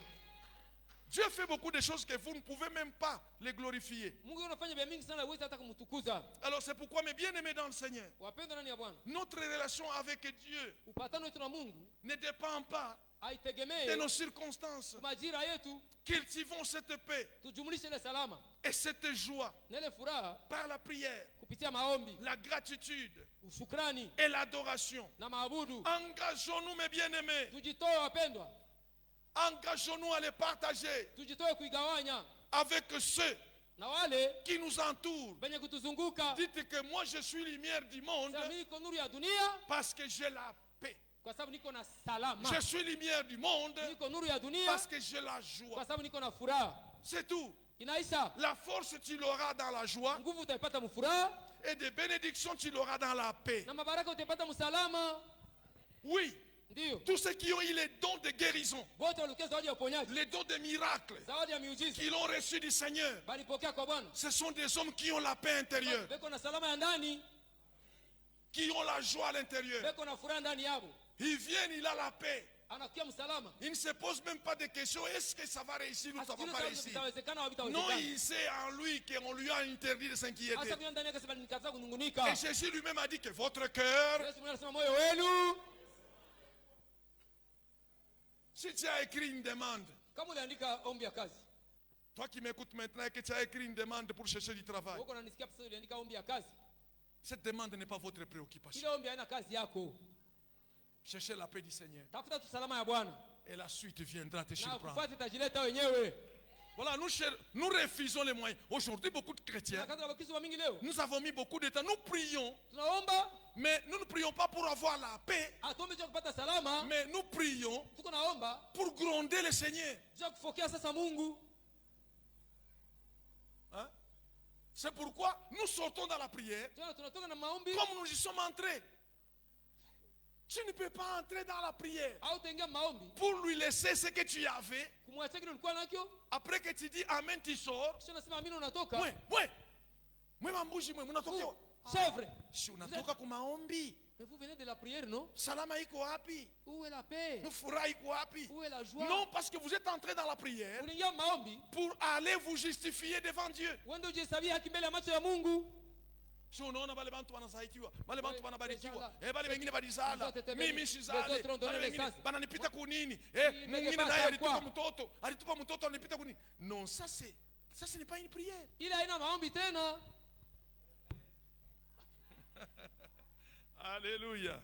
Dieu fait beaucoup de choses que vous ne pouvez même pas les glorifier. Mungu unafanya vya mingi sana, huwezi hata kumtukuza. Alors c'est pourquoi, mes bien-aimés dans le Seigneur, Wapendwa ndani ya Bwana, notre relation avec Dieu upatano wetu na Mungu ne dépend pas de haitegemei nos circonstances. majira yetu. Cultivons cette paix Tujumlishe ile salama et cette joie na ile furaha par la prière, kupitia maombi, la gratitude ushukrani et l'adoration. na maabudu. Engageons-nous, mes bien-aimés, Tujitoe wapendwa, Engageons-nous à les partager tujitoe kuigawanya avec ceux na wale qui nous entourent. benye kutuzunguka. Dites que moi je suis lumière du monde Sasa mimi niko nuru ya dunia parce que j'ai la paix. kwa sababu niko na salama. Je suis lumière du monde Niko nuru ya dunia parce que j'ai la joie. kwa sababu niko na furaha. C'est tout. Inaisha. La force tu l'auras dans la joie Nguvu utaipata mfuraha et des bénédictions tu l'auras dans la paix. na mabaraka utaipata msalama. Oui, Ndio. tous ceux qui ont eu les dons de guérison, Wote walikuwa zawadi ya uponyaji, les dons de miracles, zawadi ya miujiza. qui l'ont reçu du Seigneur, Balipokea kwa Bwana. ce sont des hommes qui ont la paix intérieure, Beko na salama ya ndani, qui ont la joie à l'intérieur. beko na furaha ndani yao. Ils viennent, il a la paix. Anakuwa msalama. Il ne se pose même pas de questions. Est-ce que ça va réussir ou ça ne va pas réussir? Vitawezekana au Non, vitawezekana. il sait en lui qu'on lui a interdit de s'inquiéter. Hasa kwa ndani yake sema nikataza kunungunika. Et Jésus lui-même a dit que votre cœur, Yesu mwenyewe anasema moyo wenu. si tu as écrit une demande, Kama uliandika ombi ya kazi, toi qui m'écoutes maintenant et que tu as écrit une demande pour chercher du travail, uko unanisikia sasa uliandika ombi ya kazi, cette demande n'est pas votre préoccupation. ile ombi haina kazi yako. Cherchez la paix du Seigneur Tafuta tu salama ya Bwana. et la suite viendra te Na surprendre. kufuata tajileta wenyewe. Voilà, nous refusons les moyens. Aujourd'hui, beaucoup de chrétiens, Na kazi ya Wakristo wa mingi leo. nous avons mis beaucoup de temps. Nous prions, Tunaomba, mais nous ne prions pas pour avoir la paix, atuombe juu kupata salama. mais nous prions Tuko naomba pour gronder le Seigneur. juu kufokea sasa Mungu. Hein? C'est pourquoi nous sortons dans la prière Tunatoka na maombi. comme nous y sommes entrés. Tu ne peux pas entrer dans la prière Au tengia maombi. pour lui laisser ce que tu avais. Kumwachia kile ulikuwa nacho. Après que tu dis Amen, tu sors. Kisha unasema amina unatoka. Mwe mambuji mwe munatokea. C'est vrai. Si unatoka kwa maombi, Mais vous venez de la prière, non? salama iko wapi? Où est la paix? Furaha iko wapi? Où est la joie? Non, parce que vous êtes entré dans la prière Uliingia maombi. pour aller vous justifier devant Dieu. Uende ujihesabie haki mbele ya macho ya Mungu. Si unaona wale bantu wanasaidiwa, wale bantu wanabarikiwa, Bezala. wale wengine badizala, Bezote mimi sizale, bezote rondole wale wengine sasa. bananipita kunini, Nige mwingine pasa naye kwa. alitupa mtoto ananipita kunini. Non, ça ce n'est pas une prière. Ile haina maombi tena. Alléluia.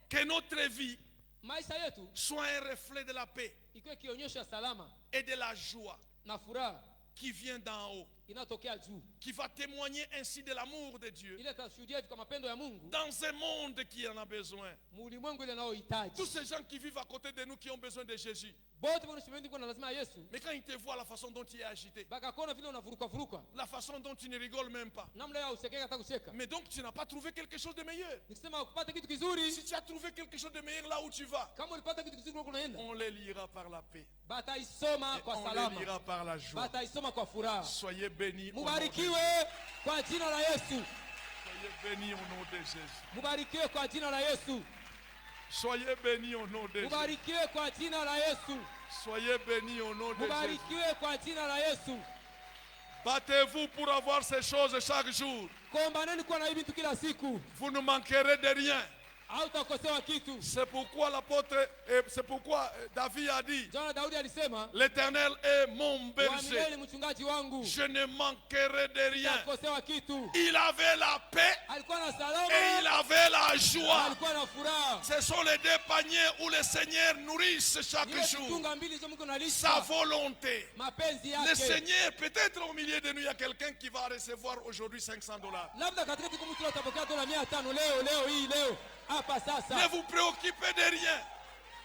Que notre vie Maisha yetu soit un reflet de la paix ikuwe kionyesho ya salama et de la joie na furaha qui vient d'en haut, inatokea juu. qui va témoigner ainsi de l'amour de Dieu Ile tashuhudia hivi kwa mapendo ya Mungu dans un monde qui en a besoin. muulimwengu ile naohitaji. Tous ces gens qui vivent à côté de nous qui ont besoin de Jésus. Bote wanashimendi kwa lazima ya Yesu. Mais quand ils te voient la façon dont tu es agité, Bakakona vile unavuruka. la façon dont tu ne rigoles même pas. Namna ya usekeka hata kucheka. Mais donc tu n'as pas trouvé quelque chose de meilleur. Nikisema ukupata kitu kizuri, Si tu as trouvé quelque chose de meilleur là où tu vas, kama ulipata kitu kizuri kwa unaenda, on les lira par la paix. bataisoma Et kwa on les salama. lira par la joie. Bataisoma kwa furaha. Soyez bénis au nom de Mubarikiwe kwa jina la Yesu. Soyez bénis au nom de Jésus. Mubarikiwe kwa jina la Yesu. Soyez bénis au nom de Jésus. Mubarikiwe kwa jina la Yesu. Soyez bénis au nom de Jésus. Mubarikiwe kwa jina la Yesu. Battez-vous pour avoir ces choses chaque jour. Kombaneni kuwa na hivi vitu kila siku. Vous ne manquerez de rien. Hautakosewa kitu. C'est pourquoi c'est pourquoi David a dit, Jana Daudi alisema, l'Éternel est mon berger. Waaminieni mchungaji wangu. Je ne manquerai de rien. Hatakosewa kitu. Il avait la paix Alikuwa na et il salama. avait la joie. Alikuwa na furaha. Ce sont les deux paniers où le Seigneur nourrisse chaque Ile jour kitunga mbili hizo Mungu sa analisha volonté. mapenzi Le yake. Seigneur, peut-être au milieu de nous, il y a quelqu'un qui va recevoir aujourd'hui $500. Labda katika siku mtu atapokea dola 500 leo hapa sasa. Ne vous préoccupez de rien.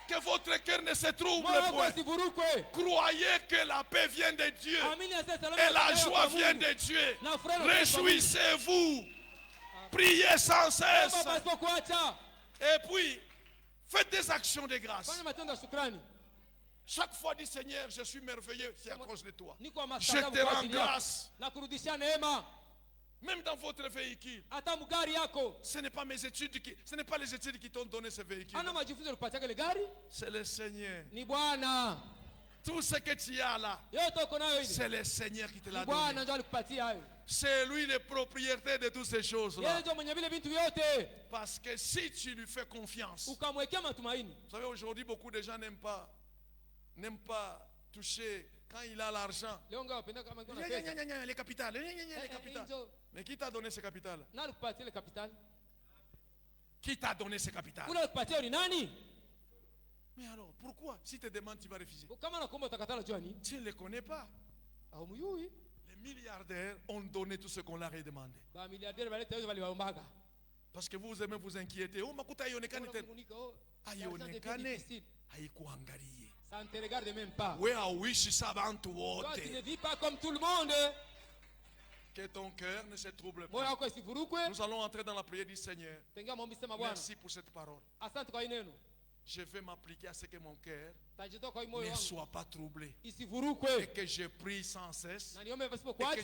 Que votre cœur ne se trouble Moyo wako point. usivurukwe. Croyez que la paix vient de Dieu Amini asa salama et la inatoka joie kwa vient Mungu. de Dieu. Na furaha inatoka kwa Mungu. Réjouissez-vous. Priez sans cesse. Omba pasipo kuacha. Et puis, faites des actions de grâce. Fanya matendo ya shukrani. Chaque fois, dit Seigneur, je suis merveilleux, c'est à cause de toi. Niko wa Je mastaajabu te kwa rends ajili yako. grâce. Na kurudishia neema. Même dans votre véhicule. Hata mgari yako. Ce n'est pas les études qui t'ont donné ce véhicule. Ana majifunzo kupatia kile gari? C'est le Seigneur. Ni Bwana. Tout ce que tu as là, Yote uko nayo hili. c'est le Seigneur qui te Ni l'a Bwana donné. ndio alikupatia hayo. C'est lui le propriétaire de toutes ces choses-là. Yeye ndio mwenye vile vitu vyote. Parce que si tu lui fais confiance, Ukamwekea matumaini. vous savez, aujourd'hui, beaucoup de gens n'aiment pas toucher quand il a l'argent. Leo ngao wapenda kama iko na pesa. Les capitales, les capitales. Hizo Mais qui t'a donné ces capitales? na alikupatia ile kapitali. Qui t'a donné ces capitales? Ule alikupatia ni nani? Mais alors, pourquoi? Si tu demandes, tu vas refuser. kama nakuomba utakatala jua nini? Tu ne les connais pas. Haumjui. Les milliardaires ont donné tout ce qu'on leur a demandé. Ba miliardaire baleta yote waliwaombaga. Parce que vous aimez vous inquiéter. Oh, makuta haionekani tena. Haionekane. Haikuangalie. Ça ne te regarde même pas. Wewe hauishi sawa bantu Toi, tu ne wote. vis pas comme tout le monde. Que ton cœur ne se trouble Moyo pas. wako isivurukwe. Nous allons entrer dans la prière du Seigneur. Tengia maombi sema Bwana. Merci pour cette parole. Asante kwa hii neno. Je vais m'appliquer à ce que mon cœur Tajitoa kwa hii moyo ne wangu. soit pas troublé. Isivurukwe. Et que je prie sans cesse. Na niombe pasipo Et que kuacha.